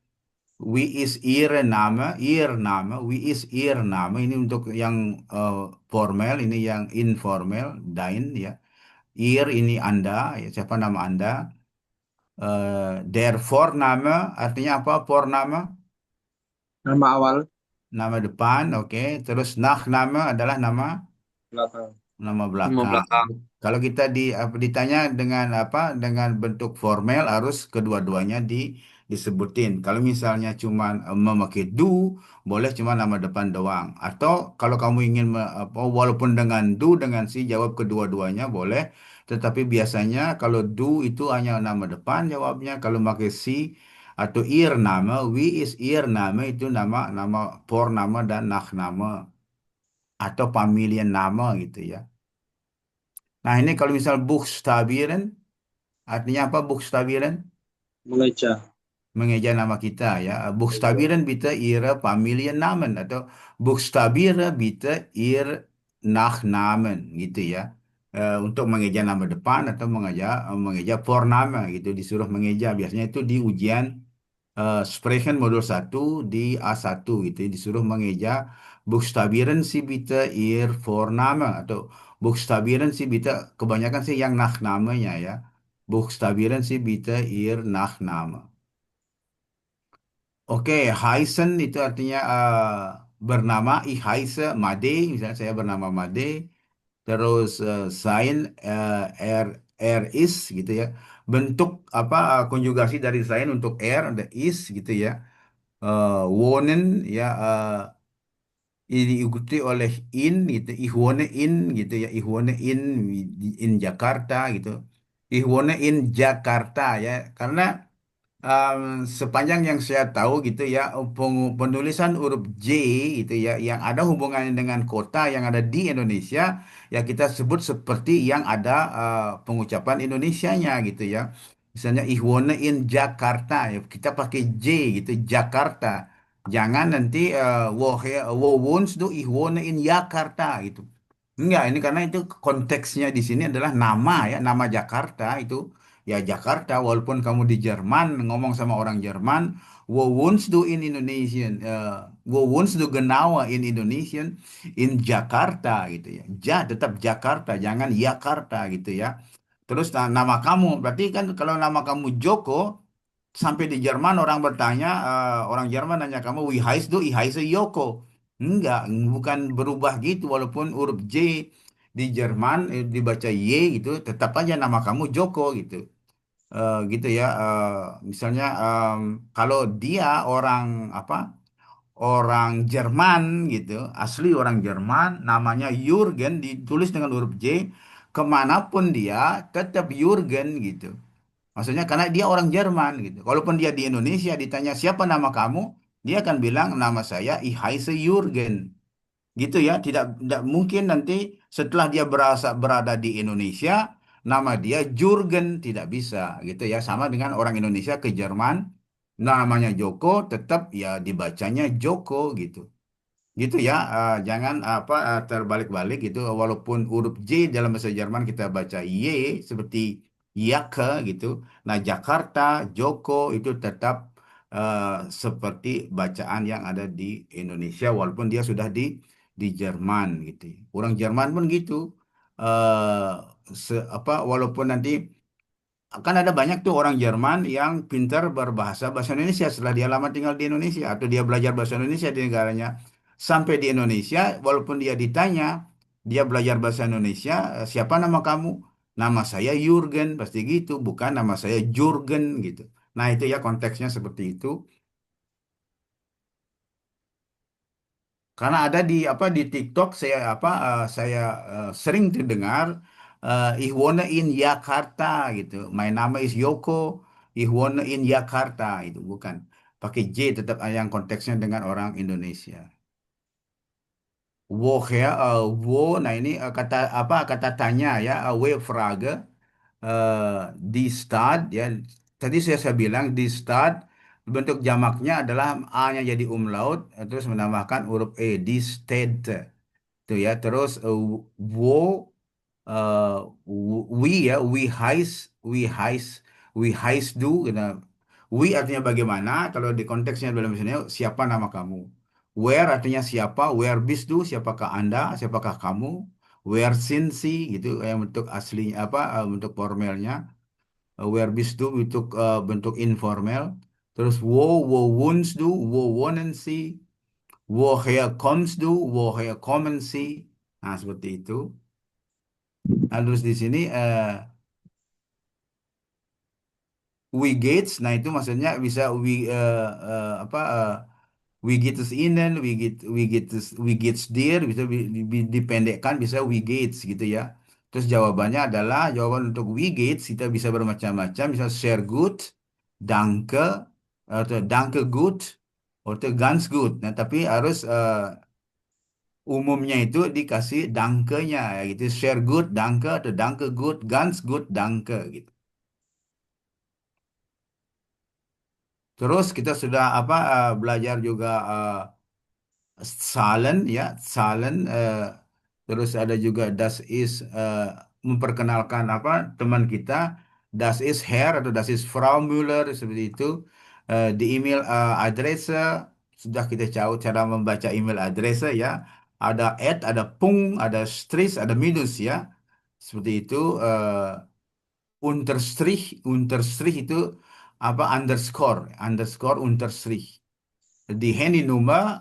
Wie ist Ihre Name? Ihr Name. Wie ist Ihr Name? Ini untuk yang formal, ini yang informal, dein ya. Ihr ini Anda, ya, siapa nama Anda? Der Vorname artinya apa? Vorname, Nama awal nama depan, oke. Terus Nachname adalah nama belakang. nama Nama belakang. belakang. Kalau kita ditanya dengan apa? Dengan bentuk formal harus kedua-duanya disebutin. Kalau misalnya cuma memakai do, boleh cuma nama depan doang. Atau kalau kamu ingin apa, walaupun dengan do dengan si jawab kedua-duanya boleh. Tetapi biasanya kalau do itu hanya nama depan jawabnya. Kalau pakai si atau ir nama, we is ir nama itu nama nama por nama dan nah nama atau pemilihan nama gitu ya. Nah, ini kalau misal Buchstabieren, artinya apa Buchstabieren? Mengeja. Mengeja nama kita ya. Buchstabieren bitte Ihre Familiennamen atau Buchstabiere bitte Ihr Nachnamen gitu ya. Untuk mengeja nama depan atau mengeja Vorname gitu, disuruh mengeja. Biasanya itu di ujian Sprechen modul 1 di A1 gitu, disuruh mengeja Buchstabieren Sie bitte Ihr Vorname atau Buchstabieren Sie bitte, kebanyakan sih yang Nachnamenya ya. Buchstabieren Sie bitte Ihr Nachname. Oke, heißen itu artinya bernama. Ich heiße Made, misalnya saya bernama Made. Terus sein, er is gitu ya. Bentuk apa konjugasi dari sein untuk ada is gitu ya. Wohnen ya diikuti oleh in gitu. Ich wohne in gitu ya. Ich wohne in Jakarta gitu. Ich wohne in Jakarta ya. Karena sepanjang yang saya tahu gitu ya, penulisan huruf J itu ya yang ada hubungannya dengan kota yang ada di Indonesia, ya kita sebut seperti yang ada pengucapan Indonesianya gitu ya. Misalnya ich wohne in Jakarta ya kita pakai J gitu, Jakarta. Jangan nanti wo wohnst du? Ich wohne in Jakarta gitu. Enggak, ini karena itu konteksnya di sini adalah nama ya, nama Jakarta itu. Ya Jakarta, walaupun kamu di Jerman ngomong sama orang Jerman, wo wohnst du in Indonesia? wo wohnst du genau in Indonesia? In Jakarta gitu ya. Tetap Jakarta, jangan Yakarta gitu ya. Terus nama kamu, berarti kan kalau nama kamu Joko, sampai di Jerman orang bertanya, orang Jerman nanya kamu, wie heißt du? Ich heiße Joko. Enggak, bukan berubah gitu, walaupun huruf J di Jerman dibaca Y gitu, tetap aja nama kamu Joko gitu. Gitu ya. Misalnya kalau dia orang apa? Orang Jerman gitu, asli orang Jerman, namanya Jurgen, ditulis dengan huruf J, kemanapun dia tetap Jurgen gitu. Maksudnya karena dia orang Jerman gitu. Walaupun dia di Indonesia ditanya siapa nama kamu, dia akan bilang nama saya Ich heiße Jurgen. Gitu ya, tidak mungkin nanti setelah dia berada di Indonesia, nama dia Jurgen, tidak bisa gitu ya. Sama dengan orang Indonesia ke Jerman, namanya Joko, tetap ya dibacanya Joko gitu. Gitu ya, jangan terbalik-balik gitu. Walaupun huruf J dalam bahasa Jerman kita baca Y seperti Yake gitu. Nah, Jakarta, Joko itu tetap eh, seperti bacaan yang ada di Indonesia walaupun dia sudah di Jerman gitu. Orang Jerman pun gitu. eh Walaupun nanti kan ada banyak tuh orang Jerman yang pintar berbahasa bahasa Indonesia setelah dia lama tinggal di Indonesia atau dia belajar bahasa Indonesia di negaranya. Sampai di Indonesia, walaupun dia ditanya, dia belajar bahasa Indonesia, siapa nama kamu? Nama saya Jurgen, pasti gitu, bukan nama saya Jurgen gitu. Nah, itu ya konteksnya seperti itu. Karena ada di TikTok saya sering terdengar ich wohne in Jakarta gitu. My name is Yoko. Ich wohne in Jakarta itu bukan. Pakai J tetap yang konteksnya dengan orang Indonesia. Woher, nah ini kata tanya ya, W-Frage, di stad ya. Tadi saya bilang di stad bentuk jamaknya adalah A-nya jadi umlaut, terus menambahkan huruf E di stede. Tuh ya, terus wo eh, we ya, we heist do gitu. We artinya bagaimana, kalau di konteksnya dalam misalnya siapa nama kamu. Where artinya siapa, where bist du, siapakah Anda, siapakah kamu. Where sind Sie gitu yang bentuk aslinya bentuk formalnya. Where bist du bentuk informal. Terus wo wohnst du, wo wohnen Sie. Woher kommst du, woher kommen Sie. Nah, seperti itu. Nah, terus di sini we gates, nah itu maksudnya bisa we gates innen, we gates there, bisa dipendekkan, bisa we gates gitu ya. Terus jawabannya adalah jawaban untuk we gates kita bisa bermacam-macam, bisa share good, danke, atau danke good, atau ganz good. Nah, tapi harus umumnya itu dikasih danke-nya ya gitu. Share good, danke, atau danke good, ganz good, danke gitu. Terus kita sudah belajar juga Zahlen ya, Zahlen. Terus ada juga das is, memperkenalkan teman kita. Das is Herr atau das is Frau Müller seperti itu. Di email adresse sudah kita tahu cara membaca email adresse ya. Ada at, ada Punkt, ada Strich, ada minus ya. Seperti itu. Unterstrich, unterstrich itu underscore, underscore unterstrich. Di handynummer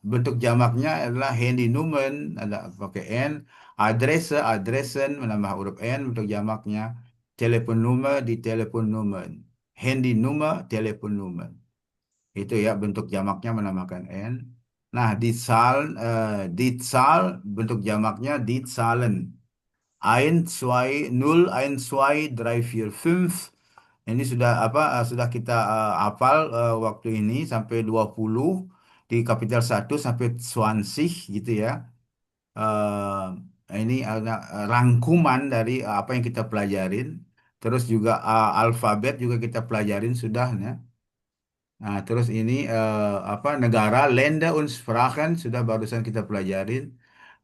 bentuk jamaknya adalah handynummern, ada pakai N. Adresse, adressen menambah huruf N bentuk jamaknya. Telefonnummer di telefonnummer. Handynummer, telefonnummer. Itu ya bentuk jamaknya menambahkan N. Nah, di Zahl bentuk jamaknya di Zahlen. 1, 2, 0, 1, 2, 3, 4, 5. Ini sudah sudah kita hafal waktu ini sampai 20 di kapitel 1 sampai 20 gitu ya. Ini agak rangkuman dari apa yang kita pelajarin. Terus juga alfabet juga kita pelajarin sudah ya. Nah, terus ini negara, Länder und Sprachen sudah barusan kita pelajarin.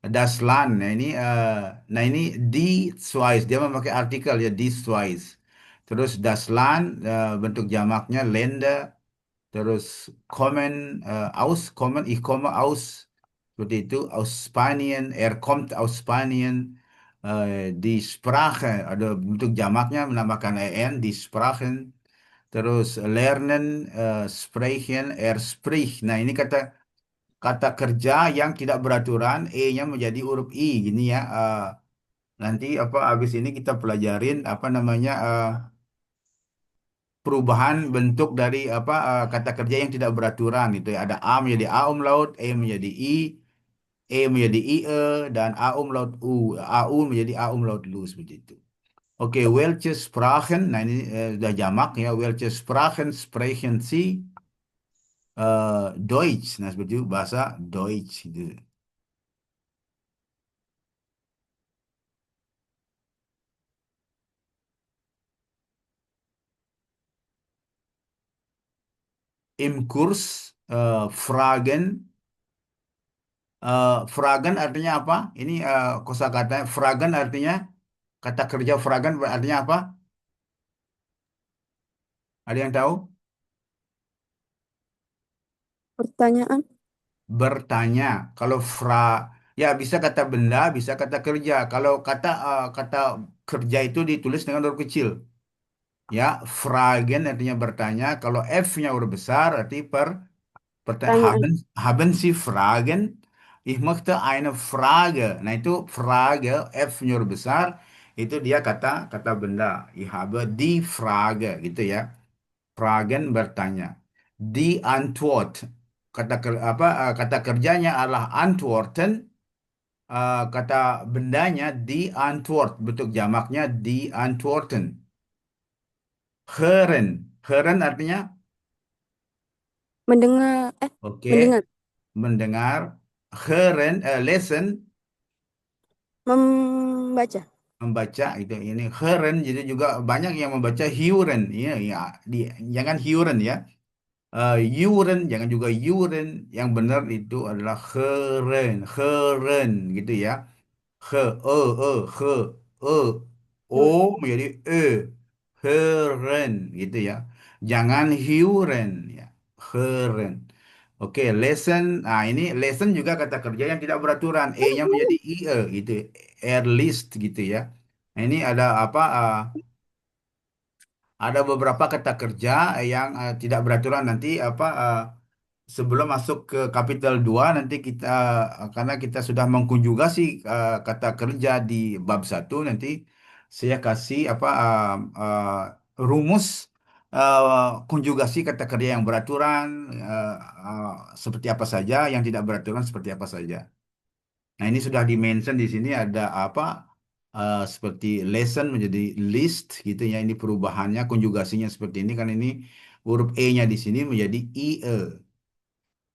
Das Land. Nah ini die Schweiz. Dia memakai artikel ya die Schweiz. Terus das Land bentuk jamaknya Länder. terus kommen, kommen, ich komme aus, seperti itu, aus Spanien, kommt aus Spanien, die Sprache, ada bentuk jamaknya menambahkan en, die Sprachen, terus lernen, sprechen, spricht. Nah, ini kata kata kerja yang tidak beraturan, e-nya menjadi huruf i, gini ya. Nanti apa habis ini kita pelajarin apa namanya perubahan bentuk dari apa kata kerja yang tidak beraturan itu ya. Ada a menjadi a umlaut, e menjadi i, e menjadi ie dan a umlaut u, au menjadi a umlaut lu seperti itu. Oke, welche Sprachen? Nah ini sudah jamak ya. Welche Sprachen sprechen Sie? Deutsch. Nah seperti itu bahasa Deutsch gitu. Im Kurs Fragen. Fragen artinya apa? Ini kosakata Fragen artinya kata kerja Fragen artinya apa? Ada yang tahu? Pertanyaan. Bertanya. Kalau ya bisa kata benda, bisa kata kerja. Kalau kata kerja itu ditulis dengan huruf kecil. Ya, Fragen artinya bertanya. Kalau F-nya huruf besar arti Pertanyaan. haben Sie Fragen? Ich möchte eine Frage. Nah, itu Frage, F-nya huruf besar, itu dia kata benda. Ich habe die Frage, gitu ya. Fragen bertanya. Die Antwort. Kata kerjanya adalah antworten. Kata bendanya die Antwort. Bentuk jamaknya die Antworten. Hören. Hören artinya Mendengar. oke, Mendengar. mendengar. Hören, listen, Membaca. membaca itu ini hören, jadi juga banyak yang membaca huren ya, ya jangan huren ya. Yuren jangan juga yuren, yang benar itu adalah hören, hören gitu ya. He, he, o menjadi hören gitu ya. Jangan huren ya, hören. Oke, lesson. Nah, ini lesson juga kata kerja yang tidak beraturan. E-nya menjadi IE gitu. Air list gitu ya. Nah, ini ada apa? Ada beberapa kata kerja yang tidak beraturan nanti apa sebelum masuk ke kapitel 2 nanti kita karena kita sudah mengkonjugasi kata kerja di bab satu nanti saya kasih apa rumus konjugasi kata kerja yang beraturan uh, uh, seperti apa saja, yang tidak beraturan seperti apa saja. Nah, ini sudah di-mention di sini ada apa seperti lesson menjadi list gitu ya. Ini perubahannya konjugasinya seperti ini kan ini huruf E-nya di sini menjadi IE.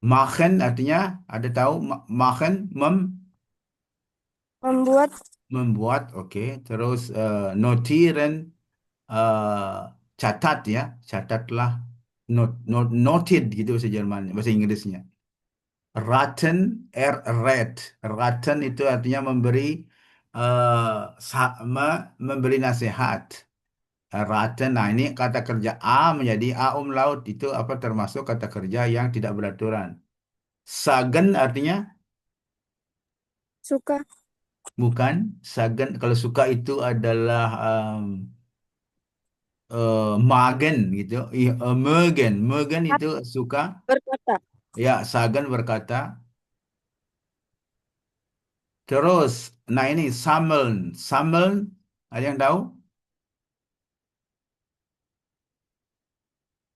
Machen artinya ada tahu machen Membuat. membuat oke. Terus notieren eh, catat ya, catatlah noted gitu bahasa Jerman, bahasa Inggrisnya. Raten, red. Raten itu artinya memberi memberi nasihat. Raten. Nah, ini kata kerja A menjadi A umlaut itu apa termasuk kata kerja yang tidak beraturan. Sagen artinya Suka. bukan. Sagen kalau suka itu adalah magen gitu. Mögen itu suka. Berkata. Ya, Sagen berkata. Terus, nah ini sammeln. Sammeln, ada yang tahu?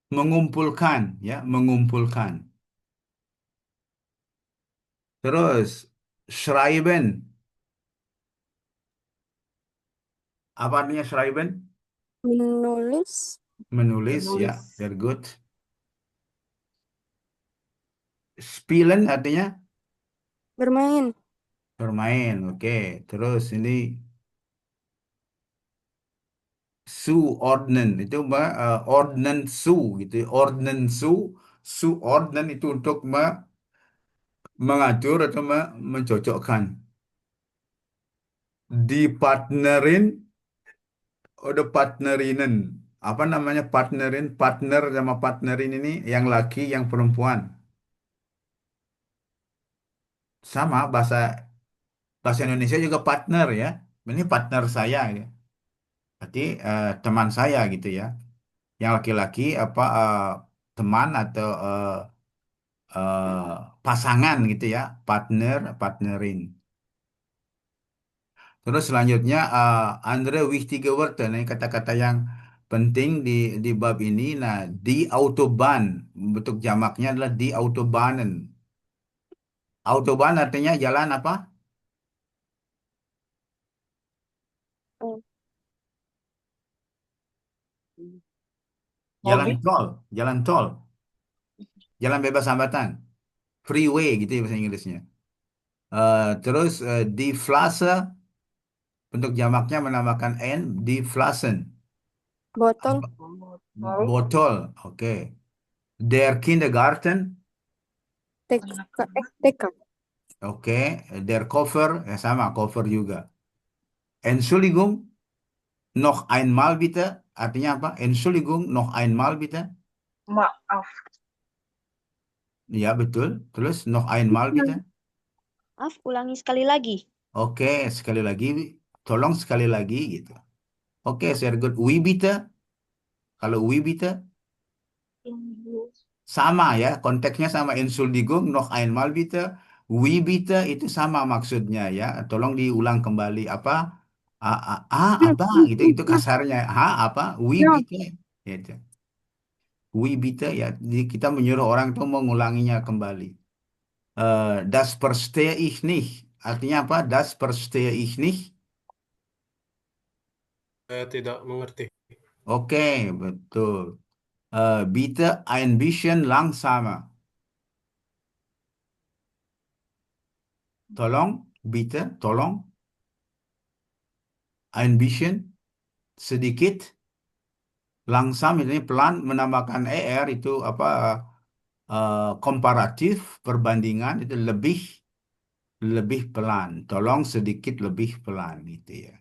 Mengumpulkan, ya, mengumpulkan. Terus, schreiben. Apa artinya schreiben? Menulis. Menulis, ya, Menulis. very good. Spielen artinya Bermain. bermain, oke. Terus ini zuordnen, itu ordnen zu, gitu. Ordnen zu ordnen itu untuk mengatur atau mencocokkan. Di partnerin, oder Partnerinnen. apa namanya partner sama partnerin ini yang laki, yang perempuan. Sama bahasa bahasa Indonesia juga partner ya. Ini partner saya ya. Berarti teman saya gitu ya. Yang laki-laki apa teman atau pasangan gitu ya, partnerin. Terus selanjutnya andere wichtige Wörter, ini kata-kata yang penting di bab ini. Nah, di Autobahn, bentuk jamaknya adalah di Autobahnen. Autobahn artinya jalan apa? Oh, Jalan tol, jalan tol, jalan bebas hambatan, freeway gitu ya bahasa Inggrisnya. Terus di Flase, bentuk jamaknya menambahkan n, di Flasen, botol. botol, oke. Der Kindergarten, TK. TK. oke. Der Koffer, ya sama, cover juga. Entschuldigung, noch einmal bitte, artinya apa? Entschuldigung, noch einmal bitte. Maaf. Ya, betul. Terus, noch einmal bitte. Maaf, ulangi sekali lagi. Oke, sekali lagi, tolong sekali lagi gitu. Oke, sehr gut. Wie bitte? Kalau wie bitte, sama ya, konteksnya sama. Entschuldigung, noch einmal bitte. Wie bitte itu sama maksudnya ya. Tolong diulang kembali apa? Apa gitu itu kasarnya. Apa? Wie bitte. Gitu. Wie bitte ya. Jadi kita menyuruh orang itu mengulanginya kembali. Das verstehe ich nicht. Artinya apa? Das verstehe ich nicht. Saya tidak mengerti. Oke, betul. Bitte ein bisschen langsamer. Tolong, bitte, tolong. Ein bisschen, sedikit. Langsam ini pelan, menambahkan er itu apa? Komparatif, perbandingan itu lebih pelan. Tolong sedikit lebih pelan gitu ya.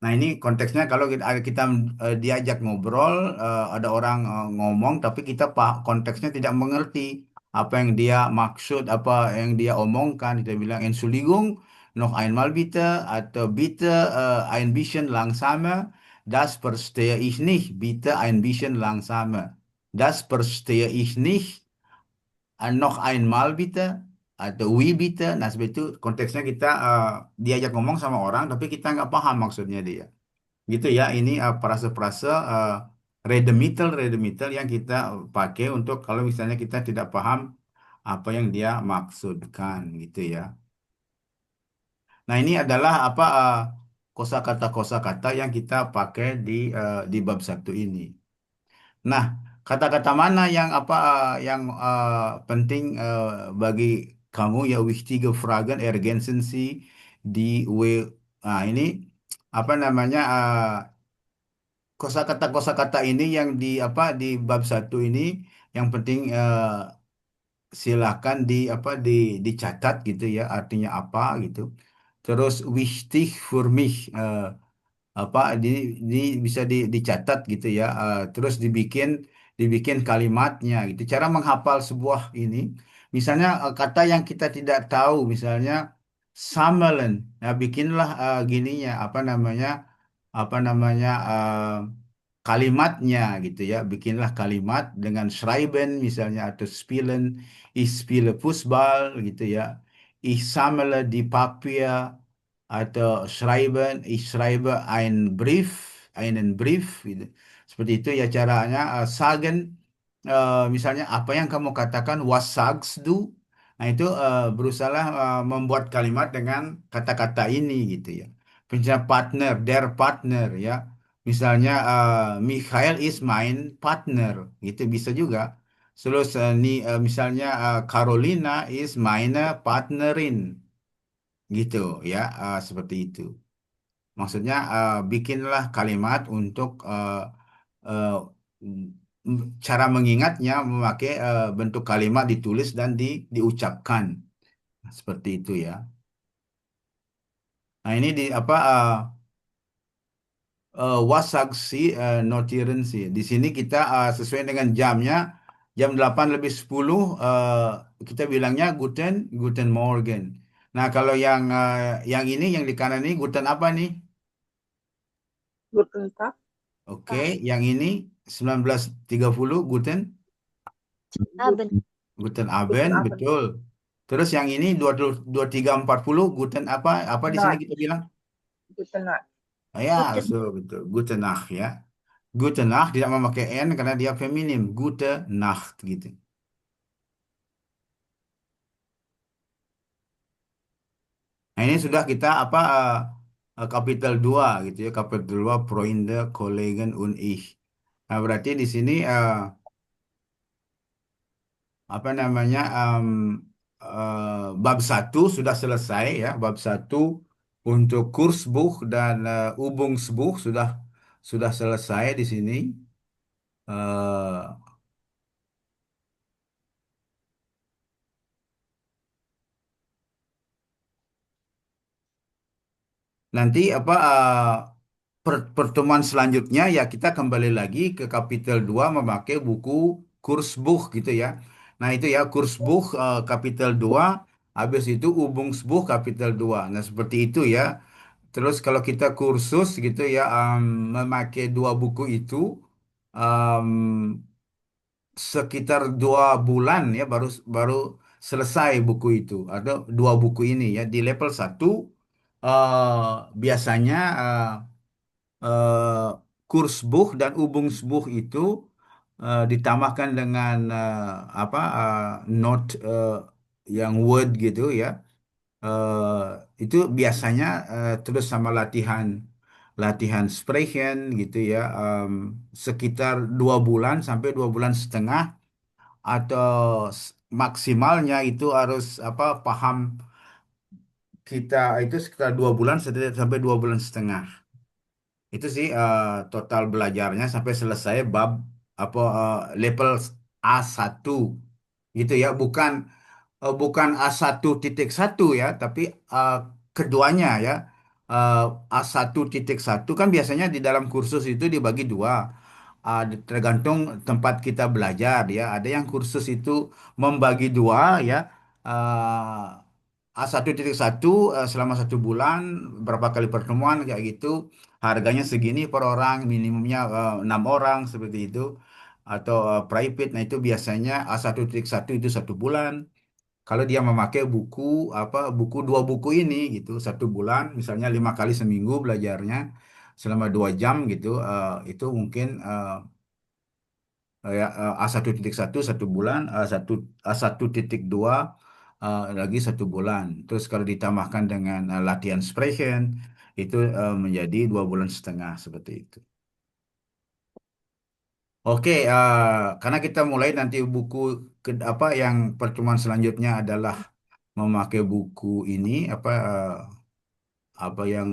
Nah ini konteksnya kalau kita diajak ngobrol, ada orang ngomong, tapi kita konteksnya tidak mengerti apa yang dia maksud, apa yang dia omongkan. Kita bilang Entschuldigung, noch einmal bitte, atau bitte ein bisschen langsamer, das verstehe ich nicht, bitte ein bisschen langsamer. Das verstehe ich nicht, noch einmal bitte, atau wie bitte. Nah seperti itu konteksnya kita diajak ngomong sama orang, tapi kita nggak paham maksudnya dia. Gitu ya, ini frase-frase redemitel yang kita pakai untuk kalau misalnya kita tidak paham apa yang dia maksudkan gitu ya. Nah, ini adalah apa kosakata-kosakata yang kita pakai di bab satu ini. Nah, kata-kata mana yang apa yang penting bagi kamu ya wichtige Fragen ergänzen Sie die Nah, ini apa namanya kosakata-kosakata ini yang di apa di bab satu ini yang penting silahkan dicatat gitu ya artinya apa gitu. Terus wichtig für mich apa di bisa dicatat gitu ya. Terus dibikin kalimatnya gitu. Cara menghafal sebuah ini misalnya kata yang kita tidak tahu misalnya samelen. Nah, bikinlah gininya apa namanya kalimatnya gitu ya. Bikinlah kalimat dengan schreiben misalnya atau spielen, ich spiele Fußball gitu ya. Ich sammle die Papier atau schreiben, ich schreibe einen Brief gitu. Seperti itu ya caranya sagen misalnya apa yang kamu katakan was sagst du? Nah, itu berusaha membuat kalimat dengan kata-kata ini gitu ya. Misalnya partner, der partner ya. Misalnya Michael is mein partner, gitu bisa juga. Terus misalnya Carolina is meine Partnerin, gitu ya, seperti itu. Maksudnya bikinlah kalimat untuk eh, cara mengingatnya memakai bentuk kalimat ditulis dan diucapkan, seperti itu ya. Nah ini di apa was sagst Sie, notieren Sie. Di sini kita sesuai dengan jamnya, jam 8 lebih 10 kita bilangnya Guten Morgen. Nah, kalau yang ini yang di kanan ini Guten apa nih? Guten Tag. Oke, yang ini 19.30 Guten Abend. Guten Guten Abend, Abend. betul. Terus yang ini 23.40 Guten apa di sini Nacht. kita bilang? Guten Nacht. Ya, Guten. so, betul. Gute Nacht ya. Gute Nacht tidak memakai N karena dia feminim. Gute Nacht gitu. Nah, ini sudah kita kapitel 2 gitu ya. Kapitel 2 Freunde, Kollegen und ich. Nah, berarti di sini apa namanya bab satu sudah selesai ya. Bab satu untuk Kursbuch dan Übungsbuch sudah selesai di sini. Eh, Nanti pertemuan selanjutnya ya kita kembali lagi ke kapitel 2 memakai buku Kursbuch gitu ya. Nah, itu ya Kursbuch kapitel 2, habis itu Übungsbuch kapitel 2. Nah, seperti itu ya. Terus kalau kita kursus gitu ya memakai dua buku itu em, sekitar 2 bulan ya baru baru selesai buku itu atau dua buku ini ya di level satu biasanya eh, Kursbuch dan Übungsbuch itu ditambahkan dengan note yang Word gitu ya. Itu biasanya terus sama latihan latihan sprechen gitu ya sekitar 2 bulan sampai 2 bulan setengah atau maksimalnya itu harus paham kita itu sekitar 2 bulan sampai 2 bulan setengah. Itu sih total belajarnya sampai selesai bab level A1 gitu ya, bukan A1.1 ya, tapi eh, keduanya ya. A1.1 kan biasanya di dalam kursus itu dibagi dua. Tergantung tempat kita belajar ya. Ada yang kursus itu membagi dua ya. A1.1 selama 1 bulan berapa kali pertemuan kayak gitu. Harganya segini per orang, minimumnya 6 orang seperti itu. Atau private, nah itu biasanya A1.1 itu 1 bulan. Kalau dia memakai buku dua buku ini gitu 1 bulan, misalnya 5 kali seminggu belajarnya selama 2 jam gitu, itu mungkin A1.1 1 bulan, A1.2 lagi 1 bulan. Terus kalau ditambahkan dengan latihan sprechen itu menjadi 2 bulan setengah seperti itu. Oke, karena kita mulai nanti buku yang pertemuan selanjutnya adalah memakai buku ini apa yang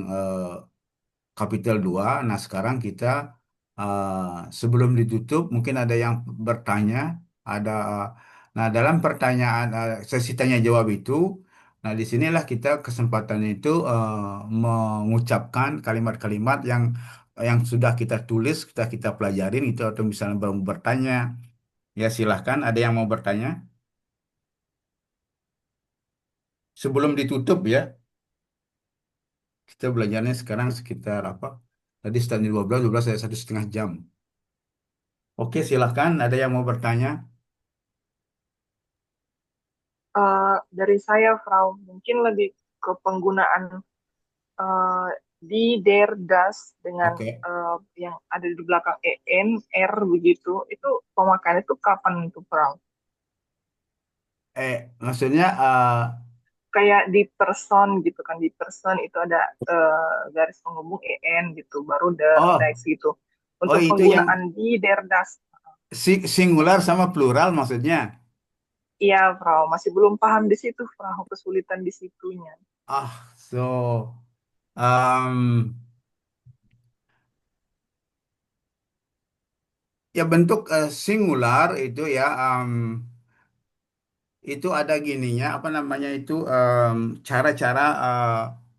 kapitel 2. Nah, sekarang kita eh, sebelum ditutup mungkin ada yang bertanya, ada nah dalam pertanyaan sesi tanya jawab itu, nah disinilah kita kesempatan itu mengucapkan kalimat-kalimat yang sudah kita tulis, kita pelajarin itu atau misalnya mau bertanya, ya silahkan ada yang mau bertanya sebelum ditutup ya. Kita belajarnya sekarang sekitar apa? Tadi setengah 12 saya 1,5 jam. Oke, silahkan. Ada yang mau bertanya? Dari saya, Frau, mungkin lebih ke penggunaan eh, di der das dengan Oke. yang ada di belakang en, r begitu. Itu pemakaian itu kapan itu, Frau? Maksudnya Kayak di person gitu kan, di person itu ada garis penghubung en gitu, baru der oh, das gitu. oh Untuk itu yang penggunaan di der das, singular sama plural maksudnya. iya, Frau, masih belum paham di situ, Frau, kesulitan di situnya. So um, ya bentuk singular itu ya itu ada gininya apa namanya itu cara-cara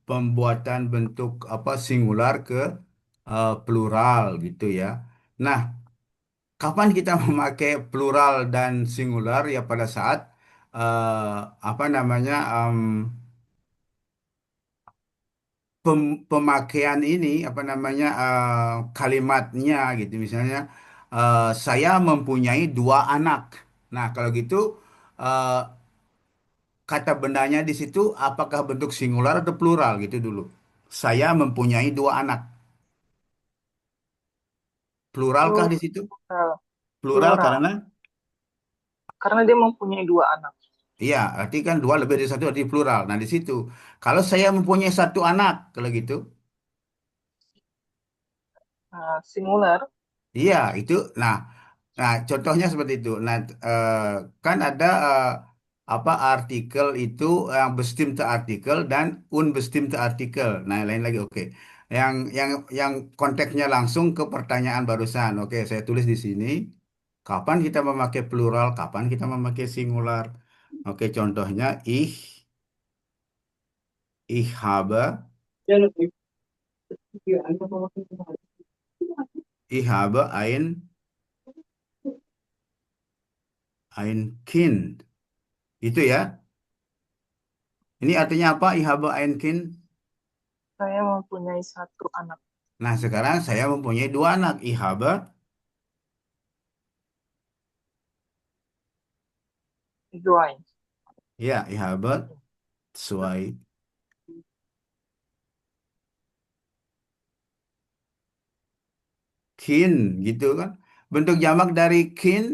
pembuatan bentuk singular ke plural gitu ya. Nah, kapan kita memakai plural dan singular ya pada saat apa namanya pemakaian ini apa namanya kalimatnya gitu misalnya saya mempunyai dua anak. Nah, kalau gitu eh, kata bendanya di situ apakah bentuk singular atau plural gitu dulu. Saya mempunyai dua anak. Pluralkah di situ? Plural. Plural Plural. karena Karena dia mempunyai dua anak. iya, arti kan dua lebih dari satu arti plural. Nah, di situ kalau saya mempunyai satu anak kalau gitu, Singular. iya itu. Nah, nah, contohnya seperti itu. Nah, kan ada apa artikel itu yang bestimmte artikel dan unbestimmte artikel. Nah, lain lagi. Oke. Yang konteksnya langsung ke pertanyaan barusan. Oke, saya tulis di sini. Kapan kita memakai plural, kapan kita memakai singular. Oke, contohnya ich habe, ich habe ein Kind. Itu ya. Ini artinya apa? Ich habe ein Kind. Saya mempunyai satu anak. Nah, sekarang saya mempunyai dua anak. Ich habe, Zwei. ya, ich habe zwei Kind, gitu kan. Bentuk jamak dari Kind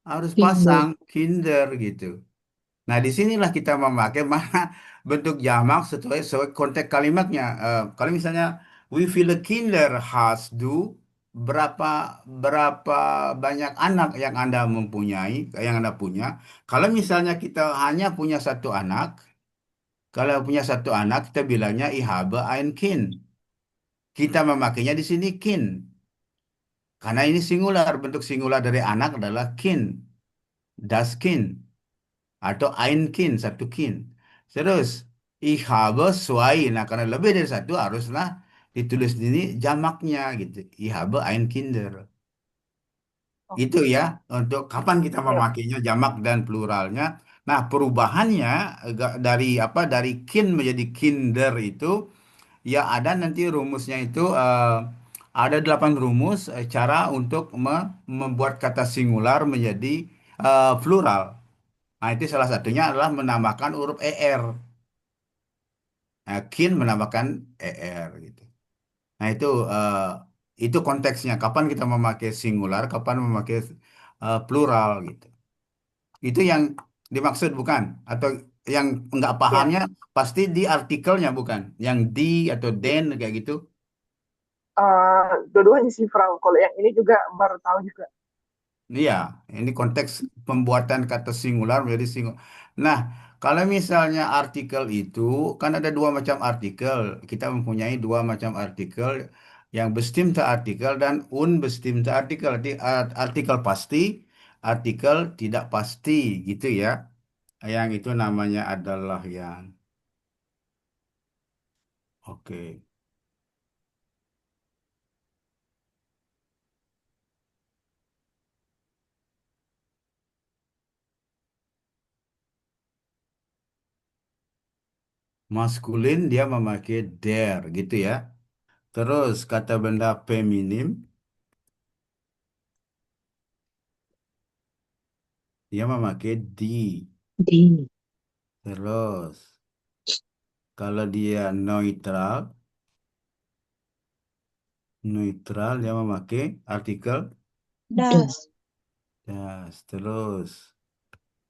harus pasang Kinder gitu. Nah, disinilah kita memakai mana bentuk jamak sesuai konteks kalimatnya. Kalau misalnya, wie viele Kinder hast du? Berapa berapa banyak anak yang Anda mempunyai, yang Anda punya? Kalau misalnya kita hanya punya satu anak, kalau punya satu anak, kita bilangnya ich habe ein Kind. Kita memakainya di sini Kind. Karena ini singular, bentuk singular dari anak adalah Kind, das Kind. Atau ein Kind, satu Kind. Terus, ich habe zwei. Nah, karena lebih dari satu haruslah ditulis di sini jamaknya gitu. Ich habe ein Kinder. Itu ya, untuk kapan kita Ya. memakainya jamak dan pluralnya. Nah, perubahannya dari apa dari Kind menjadi Kinder itu ya ada nanti rumusnya itu ada 8 rumus cara untuk membuat kata singular menjadi plural. Nah, itu salah satunya adalah menambahkan huruf ER. Nah, kin menambahkan ER gitu. Nah, itu konteksnya. Kapan kita memakai singular, kapan memakai plural gitu. Itu yang dimaksud bukan? Atau yang nggak Ya. pahamnya pasti di artikelnya bukan? Yang di atau den kayak gitu. Dua-duanya sih, Frau. Kalau yang ini juga baru tahu juga. Iya, ini konteks pembuatan kata singular menjadi singular. Nah, kalau misalnya artikel itu kan ada dua macam artikel. Kita mempunyai dua macam artikel, yang bestimmte artikel dan unbestimmte artikel. Artikel pasti, artikel tidak pasti, gitu ya. Yang itu namanya adalah yang oke. Maskulin dia memakai der, gitu ya. Terus kata benda feminim dia memakai di. Di. Terus kalau dia neutral dia memakai artikel Das. das. Terus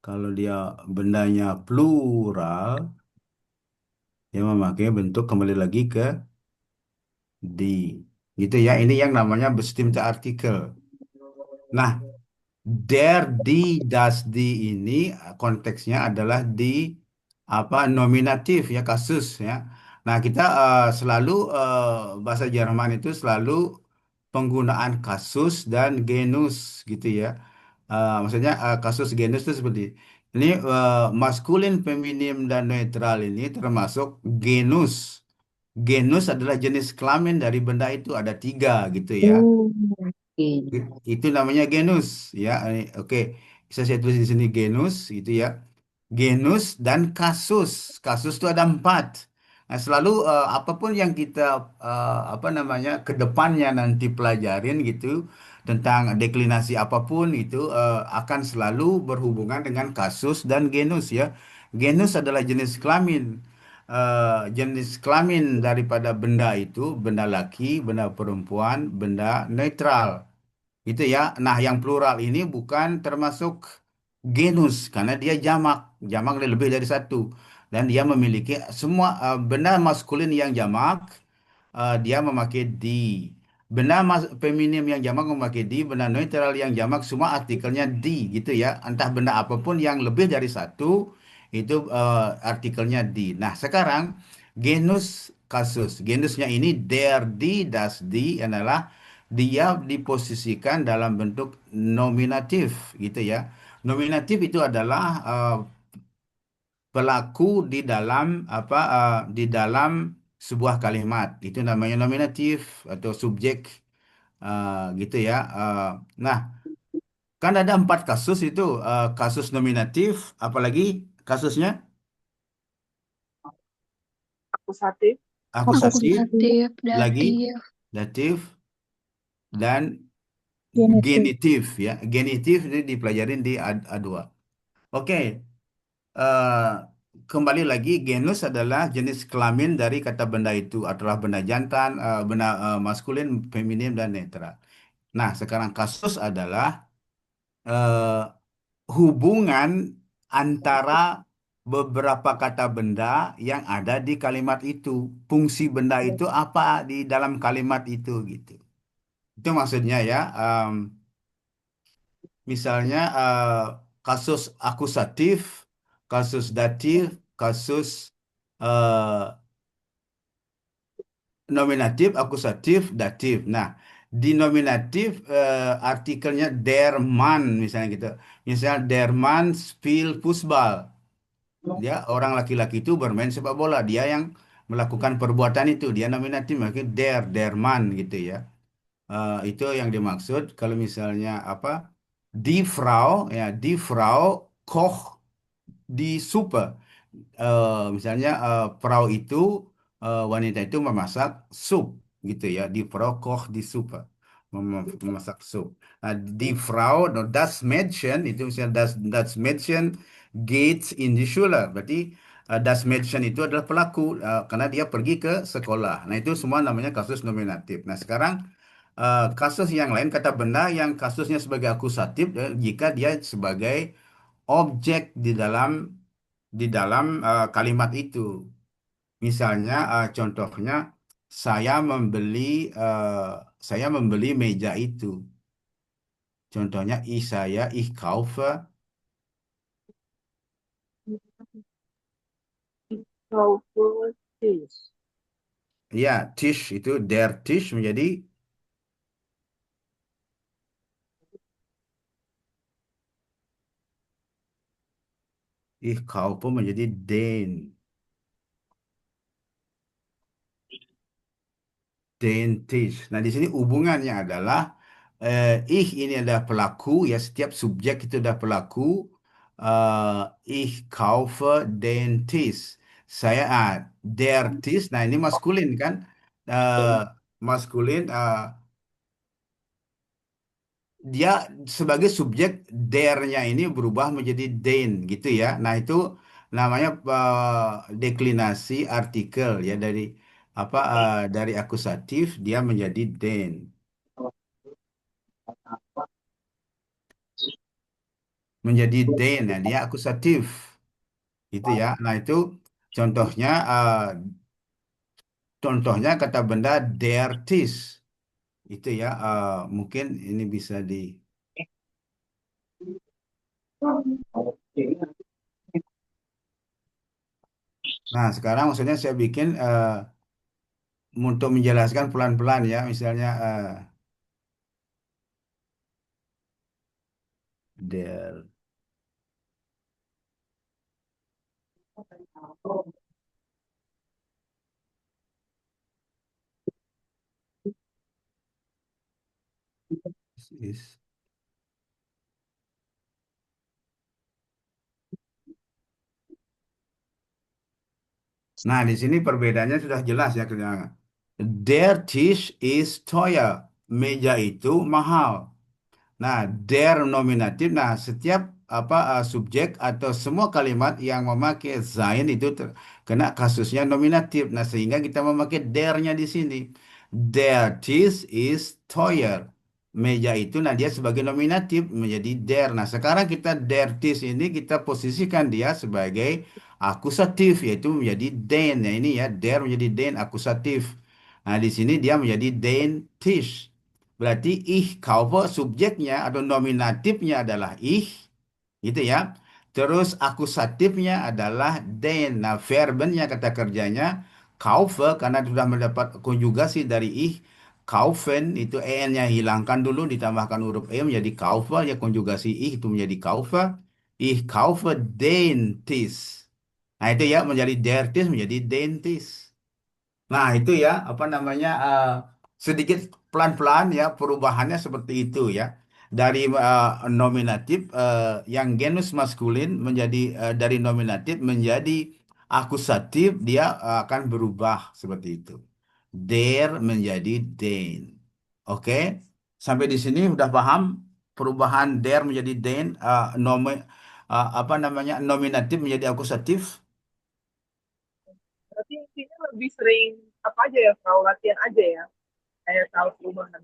kalau dia bendanya plural dia memakai bentuk kembali lagi ke di. Gitu ya. Ini yang namanya bestimmte artikel. Nah, der, die, das, die ini konteksnya adalah di apa nominatif ya kasus ya. Nah kita selalu bahasa Jerman itu selalu penggunaan kasus dan genus gitu ya. Maksudnya kasus genus itu seperti ini maskulin, feminim dan netral ini termasuk genus. Genus adalah jenis kelamin dari benda itu, ada 3 gitu ya. Oh, oke. Itu namanya genus ya. Oke, bisa saya tulis di sini genus gitu ya. Genus dan kasus. Kasus itu ada 4. Nah, selalu apapun yang kita apa namanya ke depannya nanti pelajarin gitu tentang deklinasi apapun itu akan selalu berhubungan dengan kasus dan genus ya. Genus adalah jenis kelamin. Jenis kelamin daripada benda itu, benda laki, benda perempuan, benda netral. Gitu ya. Nah, yang plural ini bukan termasuk genus karena dia jamak. Jamak ada lebih dari satu. Dan dia memiliki semua benda maskulin yang jamak, dia memakai di. Benda feminim yang jamak memakai di, benda netral yang jamak semua artikelnya di gitu ya. Entah benda apapun yang lebih dari satu itu artikelnya di. Nah, sekarang genus kasus. Genusnya ini der, di, das, di adalah dia diposisikan dalam bentuk nominatif gitu ya. Nominatif itu adalah pelaku di dalam di dalam sebuah kalimat. Itu namanya nominatif atau subjek gitu ya. Nah, kan ada 4 kasus itu kasus nominatif, apalagi kasusnya Akusatif, akusatif, Akusatif, lagi datif, datif dan genitif. genitif ya. Genitif ini dipelajarin di A2. Oke, eh, kembali lagi genus adalah jenis kelamin dari kata benda itu adalah benda jantan, benda maskulin, feminim dan netral. Nah, sekarang kasus adalah eh, hubungan antara beberapa kata benda yang ada di kalimat itu. Fungsi benda itu apa di dalam kalimat itu gitu. Itu maksudnya ya. Misalnya kasus akusatif, kasus datif, kasus eh, nominatif, akusatif, datif. Nah, di nominatif artikelnya der Mann misalnya gitu. Misalnya der Mann spielt Fußball. Dia orang laki-laki itu bermain sepak bola. Dia yang melakukan perbuatan itu. Dia nominatif, makanya der Mann gitu ya. Itu yang dimaksud kalau misalnya apa? Die Frau ya, die Frau kocht die Suppe. Misalnya Frau itu wanita itu memasak sup gitu ya. Die Frau kocht die Suppe. Memasak sup. Nah, die Frau, no, das Mädchen itu misalnya das Mädchen geht in die Schule. Berarti das Mädchen itu adalah pelaku karena dia pergi ke sekolah. Nah, itu semua namanya kasus nominatif. Nah, sekarang kasus yang lain kata benda yang kasusnya sebagai akusatif jika dia sebagai objek di dalam kalimat itu. Misalnya contohnya saya membeli eh, saya membeli meja itu. Contohnya ich kaufe Kaufusis, ya Tisch itu der Tisch menjadi ich kaufe menjadi den. Dentist. Nah, di sini hubungannya adalah ich ini adalah pelaku ya setiap subjek itu adalah pelaku. Ich kaufe Dentist. Saya der Tisch. Nah, ini maskulin kan? Eh, maskulin dia sebagai subjek der-nya ini berubah menjadi den gitu ya. Nah, itu namanya deklinasi artikel ya dari akusatif dia menjadi den. Menjadi den ya dia akusatif gitu ya. Nah, itu contohnya contohnya kata benda der Tisch itu ya mungkin ini bisa di. Nah, sekarang maksudnya saya bikin untuk menjelaskan pelan-pelan ya, misalnya der Is. Nah, di sini perbedaannya sudah jelas ya. Their dish is teuer. Meja itu mahal. Nah, their nominatif. Nah, setiap subjek atau semua kalimat yang memakai sein itu kena kasusnya nominatif. Nah, sehingga kita memakai their-nya di sini. Their dish is teuer. Meja itu, nah dia sebagai nominatif menjadi their. Nah, sekarang kita their dish ini kita posisikan dia sebagai akusatif, yaitu menjadi den. Nah, ini ya, their menjadi den akusatif. Nah, di sini dia menjadi den dish. Berarti ich kaufe subjeknya atau nominatifnya adalah ich, gitu ya. Terus akusatifnya adalah den. Nah, verbennya kata kerjanya kaufe karena sudah mendapat konjugasi dari ich. Kaufen itu en-nya hilangkan dulu ditambahkan huruf e menjadi kaufe ya konjugasi ich itu menjadi kaufe. Ich kaufe den Tisch. Nah, itu ya menjadi der Tisch menjadi den Tisch. Nah, itu ya, sedikit pelan-pelan ya perubahannya seperti itu ya. Dari nominatif yang genus maskulin menjadi dari nominatif menjadi akusatif dia akan berubah seperti itu. Der menjadi den. Oke? Sampai di sini udah paham perubahan der menjadi den nominatif menjadi akusatif? Berarti intinya lebih sering apa aja ya, Frau, latihan aja ya, kayak tahu perubahan.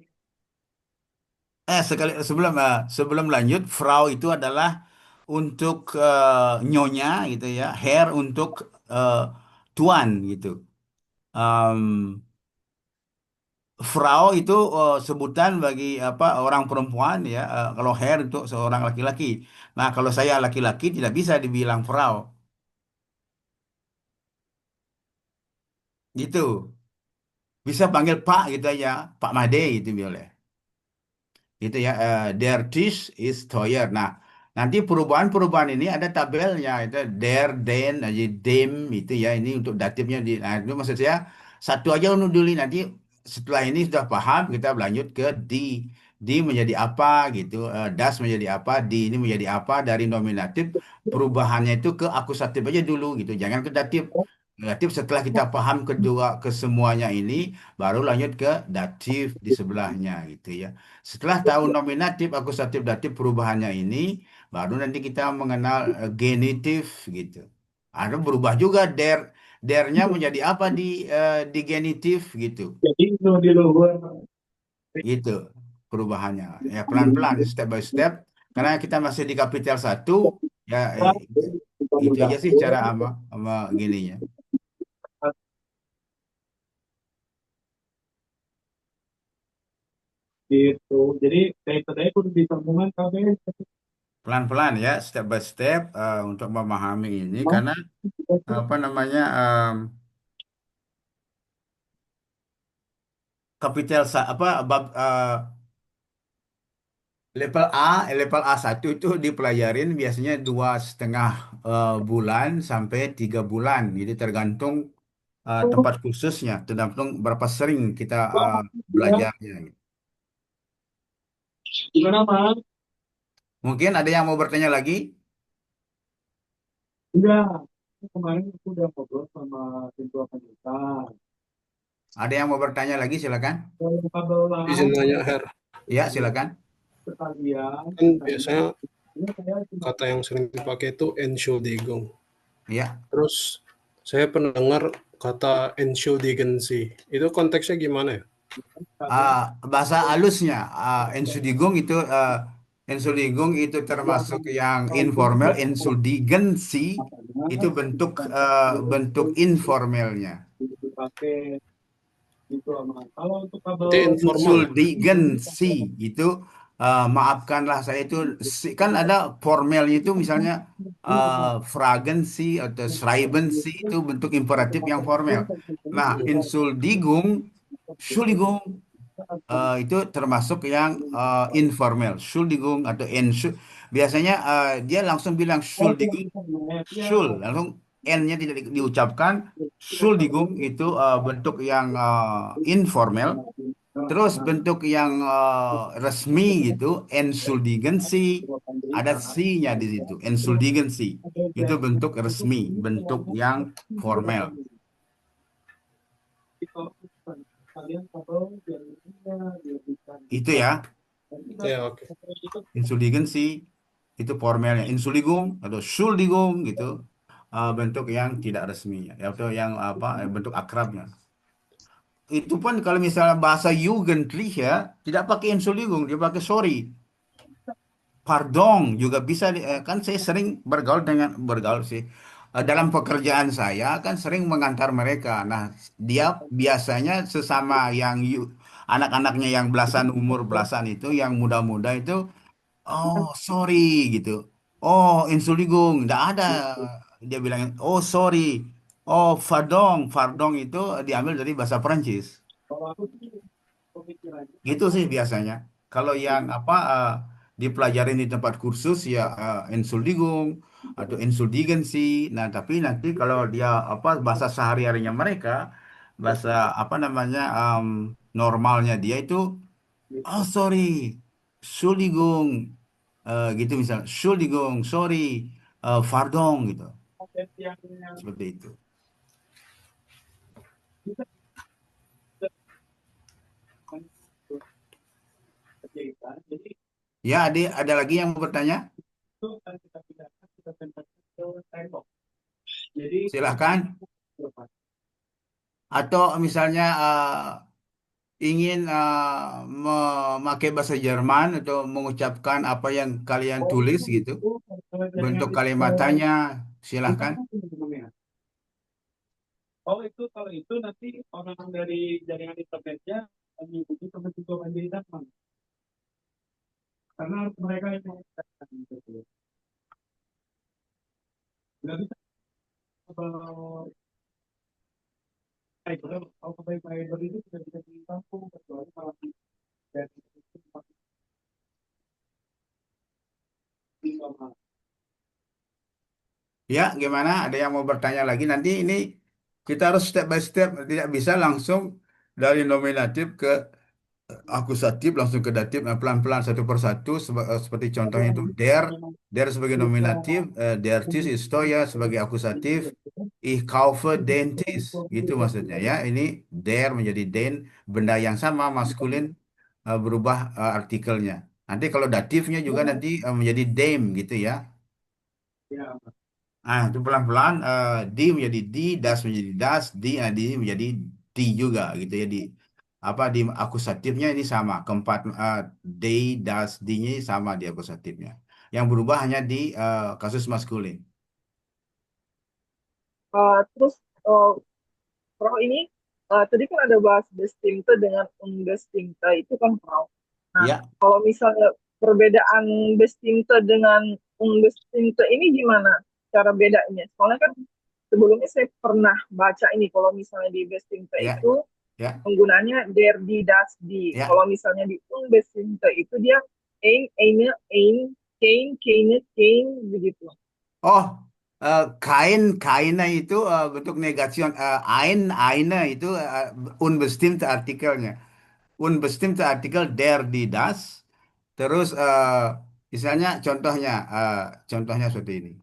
Sebelum lanjut, Frau itu adalah untuk nyonya gitu ya, Herr untuk eh, tuan gitu. Em, Frau itu sebutan bagi orang perempuan ya. Kalau Herr untuk seorang laki-laki. Nah, kalau saya laki-laki tidak bisa dibilang Frau gitu. Bisa panggil Pak gitu aja, Pak Made gitu boleh. Gitu ya, der Tisch ist teuer. Nah, nanti perubahan-perubahan ini ada tabelnya, itu der, den, aja dem, itu ya, ini untuk datifnya. Nah, itu maksud saya, satu aja unu dulu, nanti setelah ini sudah paham, kita lanjut ke di. Di menjadi apa gitu, das menjadi apa, di ini menjadi apa, dari nominatif, perubahannya itu ke akusatif aja dulu gitu, jangan ke datif. Datif setelah kita paham kedua kesemuanya ini, baru lanjut ke datif di sebelahnya gitu ya. Setelah tahu nominatif, akusatif, datif perubahannya ini, baru nanti kita mengenal genitif gitu. Ada berubah juga dernya menjadi apa di genitif gitu. Jadi itu di luar. Gitu perubahannya. Ya pelan-pelan step by step karena kita masih di kapitel 1 ya itu aja sih cara sama gininya. Gitu. Jadi day-to-day kudu ditanggungan kabeh. Pelan-pelan ya step by step untuk memahami ini karena apa namanya kapitel bab level A1 itu dipelajarin biasanya 2,5 bulan sampai 3 bulan. Jadi tergantung tempat khususnya, tergantung berapa sering kita belajarnya. Gimana, Mas? Mungkin ada yang mau bertanya lagi? Enggak. Kemarin aku udah ngobrol sama pintu kita. Ada yang mau bertanya lagi? Silakan. Kalau kabel Izin lahan nanya, Her. Ya, silakan. sekalian. Kan biasanya Ini saya kata yang sering dipakai itu Entschuldigung. Ya. Terus saya pernah dengar kata Entschuldigen-Sie. Itu konteksnya gimana ya? Bahasa halusnya Entschuldigung itu termasuk yang informal. Entschuldigen-Sie itu bentuk informalnya. dipakai gitu sama. Kalau untuk kabel Itu informal. Entschuldigen-Sie itu maafkanlah saya itu kan ada formalnya itu misalnya fragen Sie atau schreiben Sie itu bentuk imperatif yang formal. Nah, Entschuldigung itu termasuk yang informal. Entschuldigung atau biasanya dia langsung bilang Entschuldigung, langsung N-nya tidak diucapkan. Entschuldigung itu bentuk yang informal. Terus bentuk yang resmi gitu, entschuldigen Sie, ada C-nya di situ, entschuldigen Sie. Itu bentuk resmi, bentuk yang formal. Itu ya, Ya, oke. entschuldigen Sie, itu formalnya. Entschuldigung atau Schuldigung gitu, bentuk yang tidak resminya, atau yang apa, bentuk akrabnya. Itu pun kalau misalnya bahasa Jugendlich ya, tidak pakai Entschuldigung, dia pakai sorry. Pardon juga bisa kan saya sering bergaul sih. Dalam pekerjaan saya kan sering mengantar mereka. Nah, dia biasanya sesama yang anak-anaknya yang belasan umur belasan itu yang muda-muda itu oh sorry gitu. Oh Entschuldigung, tidak ada. Dia bilang oh sorry. Oh pardon, pardon itu diambil dari bahasa Perancis. Gitu sih biasanya. Kalau yang apa dipelajarin di tempat kursus ya Entschuldigung atau Entschuldigen sih. Nah, tapi nanti kalau dia apa bahasa sehari-harinya mereka, bahasa apa namanya normalnya dia itu oh sorry, Entschuldigung gitu misalnya Entschuldigung, sorry, pardon gitu. Seperti itu. Ya, ada lagi yang mau bertanya? Silahkan. Atau misalnya ingin memakai bahasa Jerman atau mengucapkan apa yang kalian tulis gitu, bentuk kalimat tanya, silahkan. Oh itu kalau itu nanti orang dari jaringan internetnya mengikuti kebentuk menjadi datang karena mereka yang mengucapkan gitu. Nggak bisa kalau kalau baik-baik itu sudah bisa ditampung kecuali kalau dari Ya, gimana? Ada yang mau bertanya lagi? Nanti ini kita harus step by step, tidak bisa langsung dari nominatif ke akusatif langsung ke datif, nah, pelan-pelan satu persatu seperti contohnya itu der sebagai nominatif, der Tisch ist teuer sebagai akusatif, ich kaufe den Tisch gitu maksudnya ya. Ini der menjadi den, benda yang sama maskulin berubah artikelnya. Nanti kalau datifnya juga nanti menjadi dem gitu ya. ya Ah, itu pelan-pelan di menjadi di, das menjadi das, di menjadi di juga gitu ya di apa di akusatifnya ini sama keempat they, das, di-nya sama di akusatifnya. Yang berubah hanya di kasus maskulin. Terus uh, Prof ini tadi kan ada bahas bestimmte dengan unbestimmte itu kan Prof. Nah, Ya, kalau misalnya perbedaan bestimmte dengan unbestimmte ini gimana cara bedanya? Soalnya kan sebelumnya saya pernah baca ini kalau misalnya di bestimmte ya, itu ya, penggunanya der, die, das, die. ya. Kalau misalnya di unbestimmte itu dia eine, ein, kein, keine, kein begitu. Oh, kaina itu bentuk negation, eine itu unbestimmte artikelnya. Unbestimmte Artikel der, die, das. Terus misalnya contohnya seperti ini.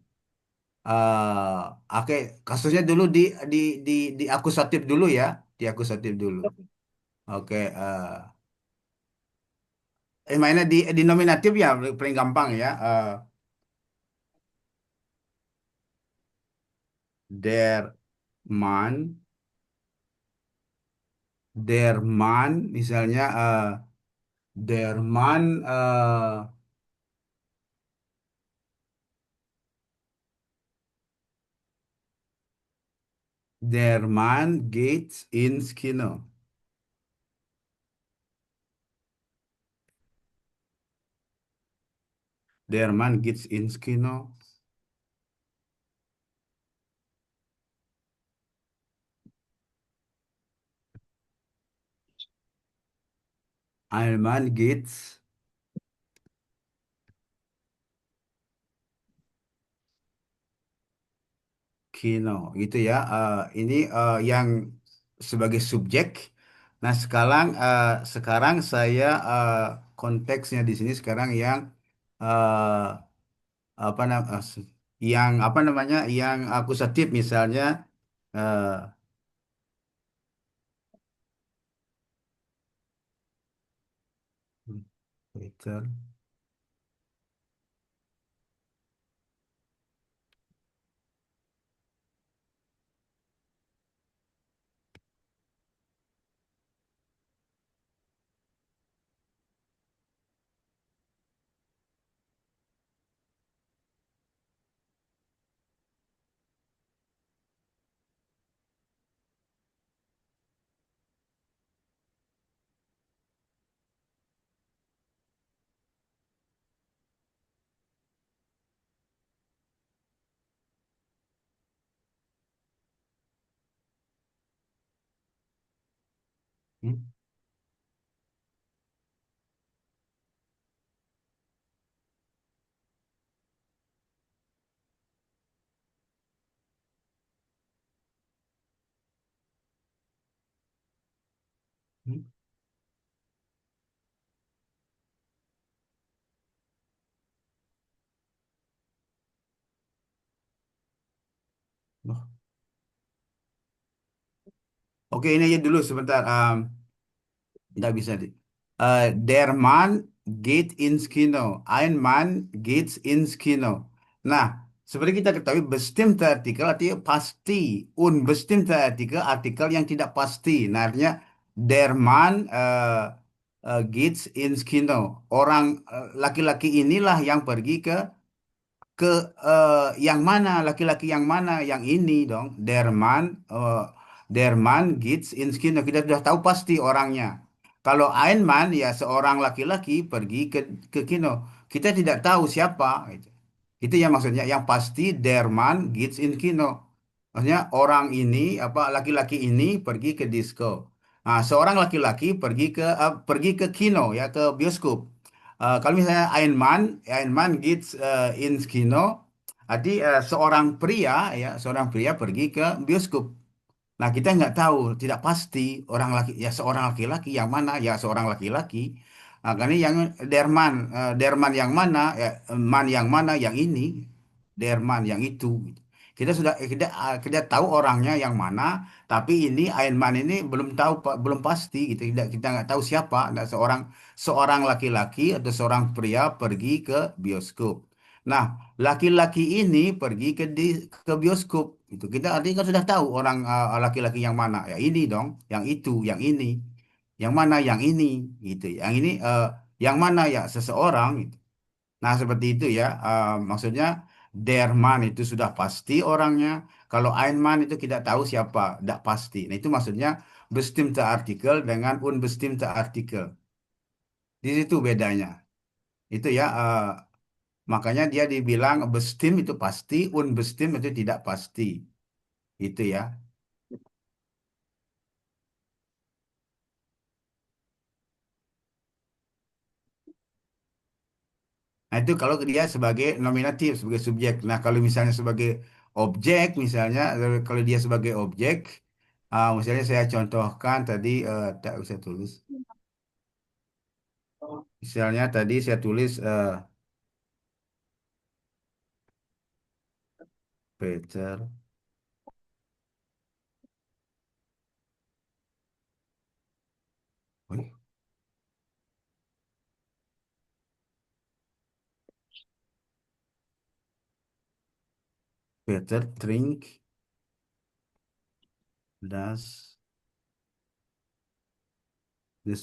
Oke, kasusnya dulu di akusatif dulu ya, di akusatif dulu. Oke, mainnya di nominatif ya paling gampang ya. Der Mann, der Mann, misalnya der Mann, der Mann geht ins Kino. Der Mann geht ins Kino. Ein Mann geht Kino gitu ya. Ini yang sebagai subjek, Nah, sekarang saya konteksnya di sini sekarang yang eh, apa nam- eh, s- yang apa namanya yang akusatif misalnya eh, Twitter. Hmm? Hmm? Oh, oke, ini aja dulu sebentar. Nggak bisa di. Der Mann geht ins Kino. Ein Mann geht ins Kino. Nah, seperti kita ketahui, bestimmte artikel artinya pasti. Unbestimmte artikel, artikel yang tidak pasti. Nah, artinya der Mann geht ins Kino. Orang laki-laki inilah yang pergi ke yang mana laki-laki yang mana yang ini dong Derman Gits Inskino kita sudah tahu pasti orangnya. Kalau Einman ya seorang laki-laki pergi ke kino, kita tidak tahu siapa itu yang maksudnya yang pasti Derman Gits in Kino, maksudnya orang ini apa laki-laki ini pergi ke disco. Nah, seorang laki-laki pergi ke kino ya ke bioskop. Kalau misalnya Ein Mann geht ins Kino, arti seorang pria pergi ke bioskop. Nah, kita nggak tahu, tidak pasti seorang laki-laki yang mana, ya seorang laki-laki. Nah, karena yang Derman yang mana, ya man yang mana, yang ini, Derman yang itu. Kita tahu orangnya yang mana, tapi ini Iron ini belum tahu, belum pasti gitu. Kita nggak tahu siapa. Nah, seorang seorang laki-laki atau seorang pria pergi ke bioskop. Nah, laki-laki ini pergi ke bioskop. Itu kita artinya kan sudah tahu orang laki-laki yang mana. Ya ini dong, yang itu, yang ini. Yang mana yang ini gitu. Yang ini yang mana ya seseorang gitu. Nah, seperti itu ya. Maksudnya Derman itu sudah pasti orangnya. Kalau Einman itu kita tahu siapa, tidak pasti. Nah, itu maksudnya bestimmte Artikel dengan unbestimmte Artikel. Di situ bedanya. Itu ya. Makanya dia dibilang bestim itu pasti, unbestim itu tidak pasti. Itu ya. Nah, itu kalau dia sebagai nominatif, sebagai subjek. Nah, kalau misalnya sebagai objek, misalnya kalau dia sebagai objek, misalnya saya contohkan tadi, tak usah tulis. Misalnya tadi saya tulis Peter, Wih, Peter drink das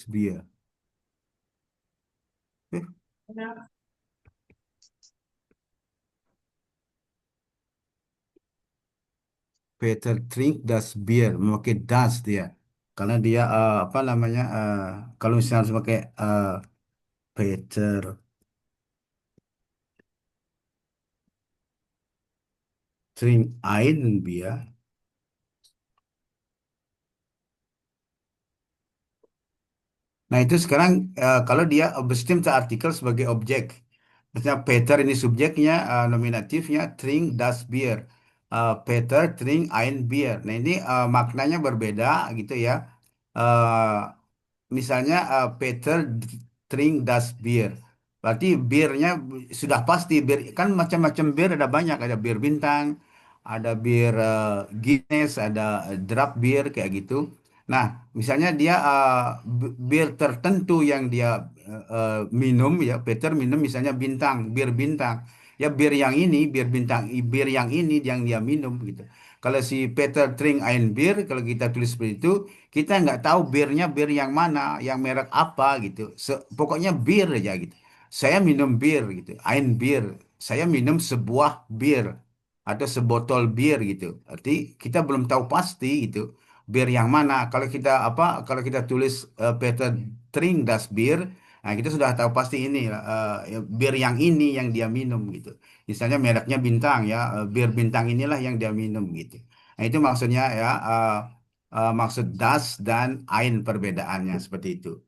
Bier. Eh, Peter drink das Bier, memakai das dia. Karena dia apa namanya? Kalau misalnya harus pakai Peter drink ein Bier. Nah, itu sekarang kalau dia bestimmte artikel sebagai objek. Misalnya Peter ini subjeknya, nominatifnya drink das Bier. Peter drink ein Bier. Nah, ini maknanya berbeda gitu ya. Eh, Misalnya Peter drink das Bier. Berarti birnya sudah pasti bir kan macam-macam bir ada banyak, ada bir bintang, ada bir Guinness, ada draft beer kayak gitu. Nah, misalnya dia bir tertentu yang dia minum ya, Peter minum misalnya bintang, bir bintang. Ya bir yang ini, bir bintang, bir yang ini yang dia minum gitu. Kalau si Peter drink ein bir, kalau kita tulis seperti itu, kita nggak tahu birnya bir yang mana, yang merek apa gitu. Pokoknya bir aja gitu. Saya minum bir gitu, ein bir. Saya minum sebuah bir atau sebotol bir gitu. Arti kita belum tahu pasti gitu bir yang mana. Kalau kita apa? Kalau kita tulis Peter drink das bir, nah kita sudah tahu pasti ini bir yang ini yang dia minum gitu. Misalnya mereknya bintang ya, bir bintang inilah yang dia minum gitu. Nah itu maksudnya ya. Maksud das dan ein perbedaannya seperti itu.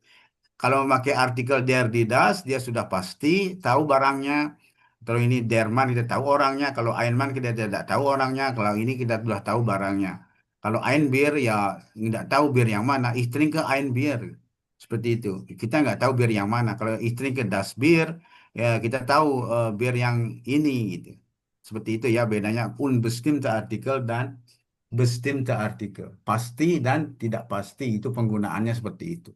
Kalau memakai artikel der di das, dia sudah pasti tahu barangnya. Kalau ini derman kita tahu orangnya. Kalau Einman kita tidak tahu orangnya. Kalau ini kita sudah tahu barangnya. Kalau ein bir ya tidak tahu bir yang mana. Ich trinke ein bir. Seperti itu. Kita nggak tahu bir yang mana. Kalau ich trinke das bir, ya kita tahu bir yang ini gitu. Seperti itu ya bedanya unbestimmte Artikel dan bestimmte Artikel. Pasti dan tidak pasti itu penggunaannya seperti itu.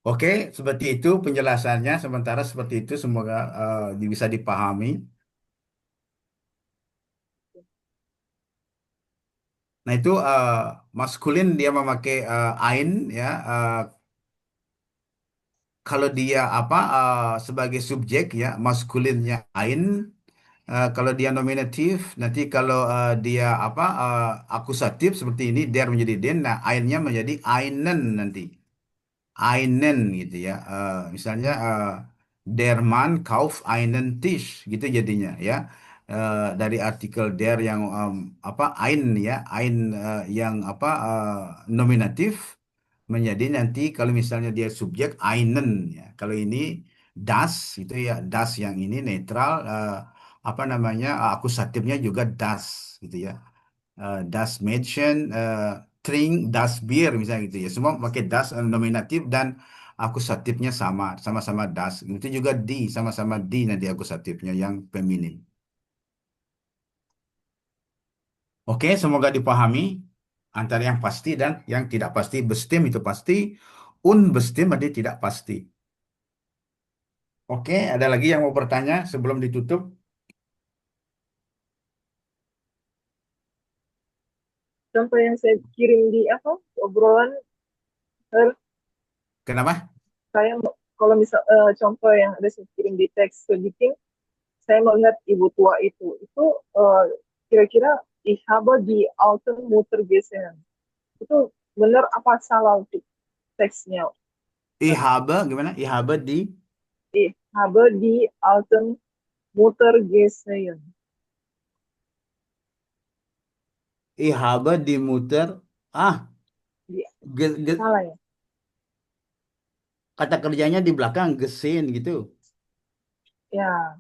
Oke, seperti itu penjelasannya. Sementara seperti itu semoga bisa dipahami. Nah itu maskulin dia memakai ein ya. Kalau dia apa sebagai subjek ya maskulinnya ein. Kalau dia nominatif, nanti kalau dia apa akusatif seperti ini, der menjadi den, nah einnya menjadi einen nanti. Einen gitu ya. Misalnya der Mann kauft einen Tisch gitu jadinya ya. Dari artikel der yang apa ein ya, ein yang apa nominatif menjadi nanti kalau misalnya dia subjek einen ya. Kalau ini das itu ya das yang ini netral apa namanya akusatifnya juga das gitu ya. Das Mädchen trink das Bier misalnya gitu ya. Semua pakai das nominatif dan akusatifnya sama, sama-sama das. Itu juga di, sama-sama di nanti akusatifnya yang feminim. Oke, semoga dipahami antara yang pasti dan yang tidak pasti. Bestim itu pasti, unbestim berarti tidak pasti. Oke, ada lagi yang mau bertanya sebelum ditutup? Contoh yang saya kirim di apa obrolan, Kenapa? saya kalau misal contoh yang ada saya kirim di teks editing, saya melihat ibu tua itu kira-kira ich habe die alten Mutter gesehen. Itu benar apa salah untuk teksnya? Ich habe, gimana? Ich habe di Ich habe die alten Mutter gesehen. Ich habe die Mutter. Salah ya? Kata kerjanya di belakang gesehen gitu. Ya,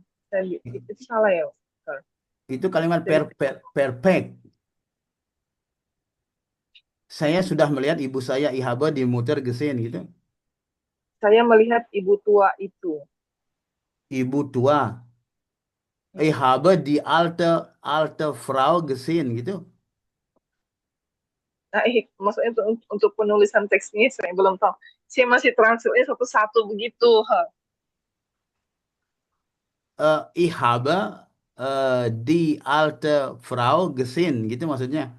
itu salah ya. Itu kalimat perfect. Saya sudah melihat ibu saya Ihaba di muter gesehen gitu. Saya melihat ibu tua itu. Ibu tua. Ihaba di alte Frau gesehen gitu. Nah, maksudnya untuk penulisan teksnya saya belum tahu. Saya masih translate satu-satu begitu. Ihaba di alte Frau gesehen gitu maksudnya.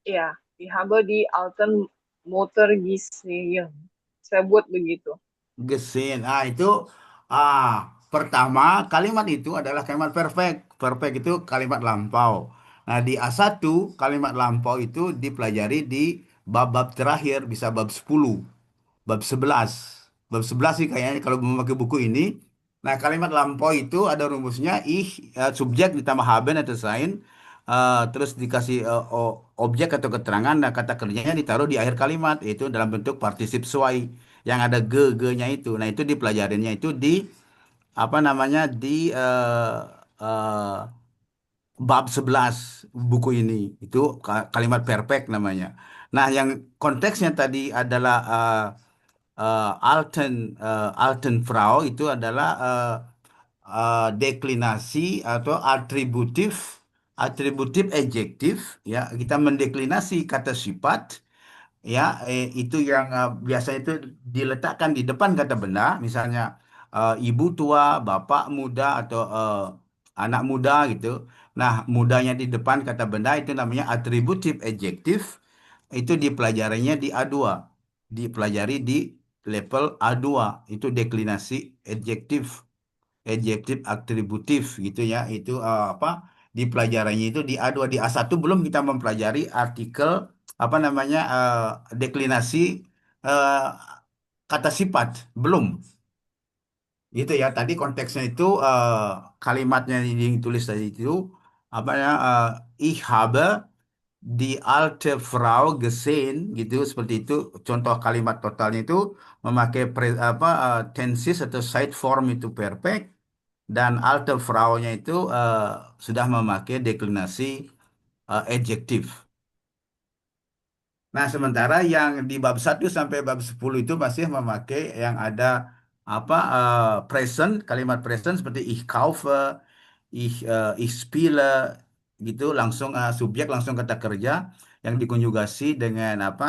Ya, ich habe die alten Mutter gesehen. Saya buat begitu. Gesehen. Itu pertama kalimat itu adalah kalimat perfect. Perfect itu kalimat lampau. Nah, di A1 kalimat lampau itu dipelajari di bab-bab terakhir, bisa bab 10, bab 11. Bab 11 sih kayaknya kalau memakai buku ini. Nah, kalimat lampau itu ada rumusnya subjek ditambah haben atau sein, terus dikasih objek atau keterangan, nah kata kerjanya ditaruh di akhir kalimat, yaitu dalam bentuk partisip suai yang ada ge-nya itu. Nah, itu dipelajarinya itu di apa namanya di bab 11 buku ini. Itu kalimat perfect namanya. Nah, yang konteksnya tadi adalah Alten Frau itu adalah deklinasi atau atributif adjektif ya, kita mendeklinasi kata sifat ya, itu yang biasanya itu diletakkan di depan kata benda, misalnya ibu tua, bapak muda, atau anak muda gitu. Nah, mudanya di depan kata benda itu namanya atributif adjektif. Itu dipelajarinya di A2, dipelajari di level A2, itu deklinasi adjektif, adjektif atributif gitu ya. Itu apa, dipelajarinya itu di A2. Di A1 belum kita mempelajari artikel, apa namanya, deklinasi eh, kata sifat, belum gitu ya. Tadi konteksnya itu kalimatnya yang ditulis tadi itu apa ya, ich habe die alte Frau gesehen gitu, seperti itu. Contoh kalimat totalnya itu memakai tenses atau side form itu perfect, dan alte Frau-nya itu sudah memakai deklinasi adjektif. Nah, sementara yang di bab 1 sampai bab 10 itu masih memakai yang ada apa, present, kalimat present seperti ich kaufe, ich spiele gitu, langsung subjek, langsung kata kerja yang dikonjugasi dengan apa,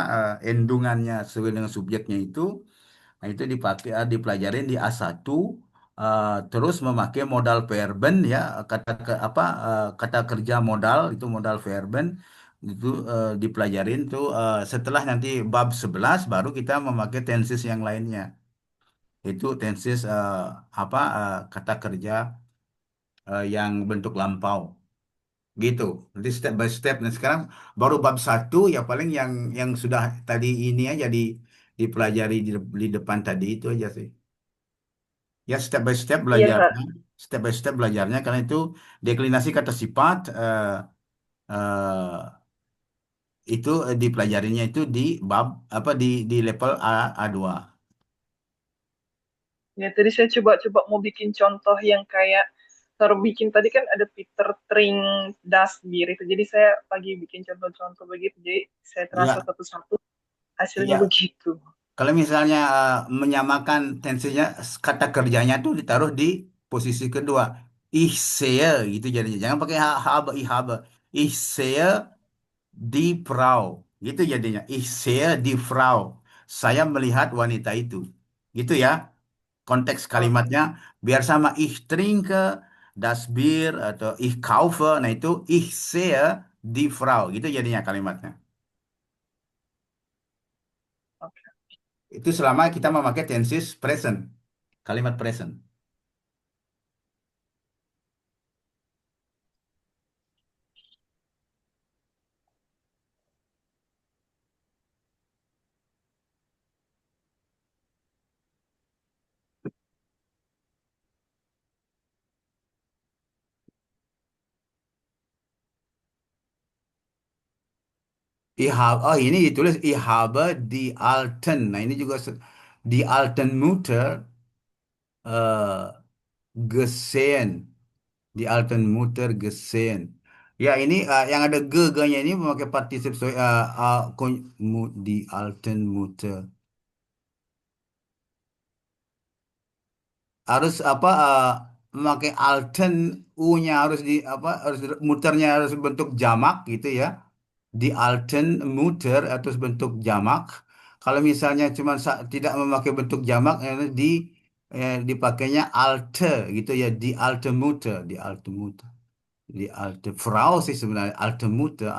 endungannya sesuai dengan subjeknya itu. Nah, itu dipakai, dipelajarin di A1, terus memakai modal verben ya, kata kerja modal itu modal verben itu dipelajarin tuh, setelah nanti bab 11 baru kita memakai tenses yang lainnya. Itu tenses kata kerja yang bentuk lampau gitu. Nanti step by step. Nah, sekarang baru bab 1 ya, paling yang sudah tadi ini aja dipelajari di depan tadi itu aja sih. Ya, Iya, Kak. step by step belajarnya, karena itu deklinasi kata sifat, eh, itu dipelajarinya itu di bab apa, di level A2. Ya, tadi saya coba-coba mau bikin contoh yang kayak taruh bikin tadi kan ada Peter Tring Das Bir itu. Jadi saya lagi bikin contoh-contoh begitu. Jadi saya transfer Ya, satu-satu hasilnya ya. begitu. Kalau misalnya menyamakan tensinya, kata kerjanya tuh ditaruh di posisi kedua. Ich sehe gitu jadinya. Jangan pakai habe, ich habe. Ich sehe die Frau. Gitu jadinya. Ich sehe die Frau. Saya melihat wanita itu. Gitu ya. Konteks Oke, kalimatnya biar sama, ich trinke das Bier atau ich kaufe. Nah, itu ich sehe die Frau. Gitu jadinya kalimatnya. oke. Itu selama kita memakai tenses present. Kalimat present. Oh, ini ditulis ich habe die alten. Nah, ini juga die alten Mutter äh, gesehen. Die alten Mutter gesehen. Ya, ini yang ada ge-nya ini memakai partisip die alten Mutter. Harus apa, memakai alten, u-nya harus di apa, harus muternya harus bentuk jamak gitu ya. Di alten muter atau bentuk jamak. Kalau misalnya cuma tidak memakai bentuk jamak, dipakainya alte gitu ya, di alte muter, di alte muter, di alte Frau sih sebenarnya, alte muter,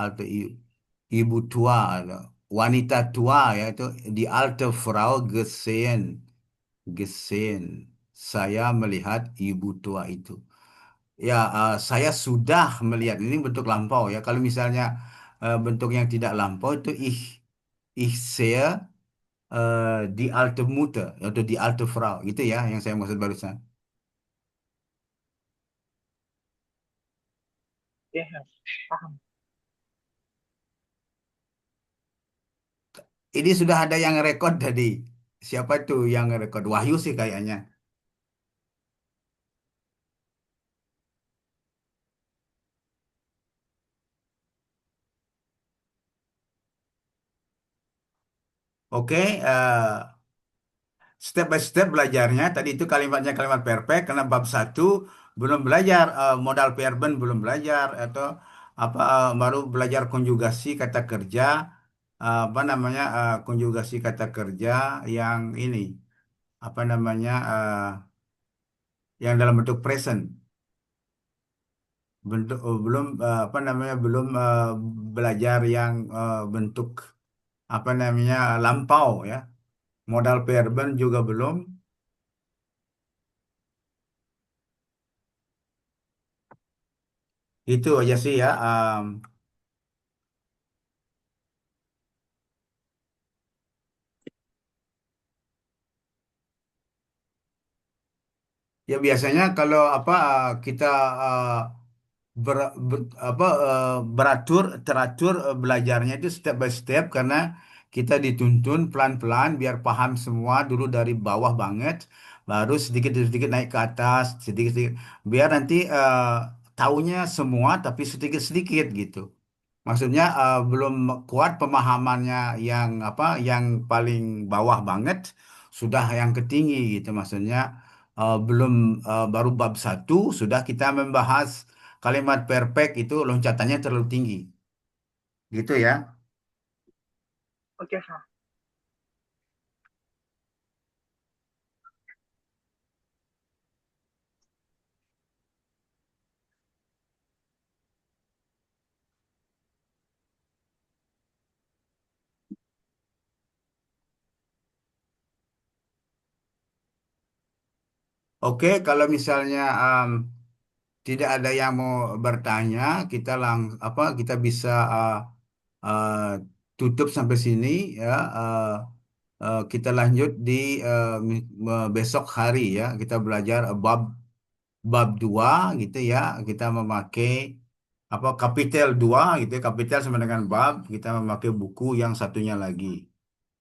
ibu tua, wanita tua ya, itu di alte Frau gesehen, gesehen. Saya melihat ibu tua itu. Ya, saya sudah melihat, ini bentuk lampau ya. Kalau misalnya bentuk yang tidak lampau itu ich sehe die alte Mutter atau die alte Frau. Itu ya yang saya maksud barusan. Ya, paham. Ini sudah ada yang rekod tadi. Siapa itu yang rekod? Wahyu sih kayaknya. Oke, step by step belajarnya. Tadi itu kalimatnya kalimat perfect karena bab satu belum belajar modal verben belum belajar atau apa baru belajar konjugasi kata kerja apa namanya konjugasi kata kerja yang ini apa namanya yang dalam bentuk present. Belum apa namanya belum belajar yang bentuk apa namanya lampau ya. Modal verben juga belum. Itu aja sih ya. Ya biasanya kalau apa kita uh, apa teratur belajarnya itu step by step karena kita dituntun pelan-pelan biar paham semua dulu dari bawah banget, baru sedikit demi sedikit naik ke atas, sedikit-sedikit biar nanti taunya semua tapi sedikit-sedikit gitu. Maksudnya belum kuat pemahamannya yang apa yang paling bawah banget sudah yang ketinggi gitu maksudnya belum baru bab satu sudah kita membahas kalimat perfect itu loncatannya terlalu tinggi gitu ya. Oke, Kak. Oke kalau misalnya tidak ada yang mau bertanya kita apa kita bisa uh, tutup sampai sini ya. Kita lanjut di besok hari ya kita belajar bab bab 2 gitu ya kita memakai apa kapitel 2 gitu ya. Kapitel sama dengan bab kita memakai buku yang satunya lagi.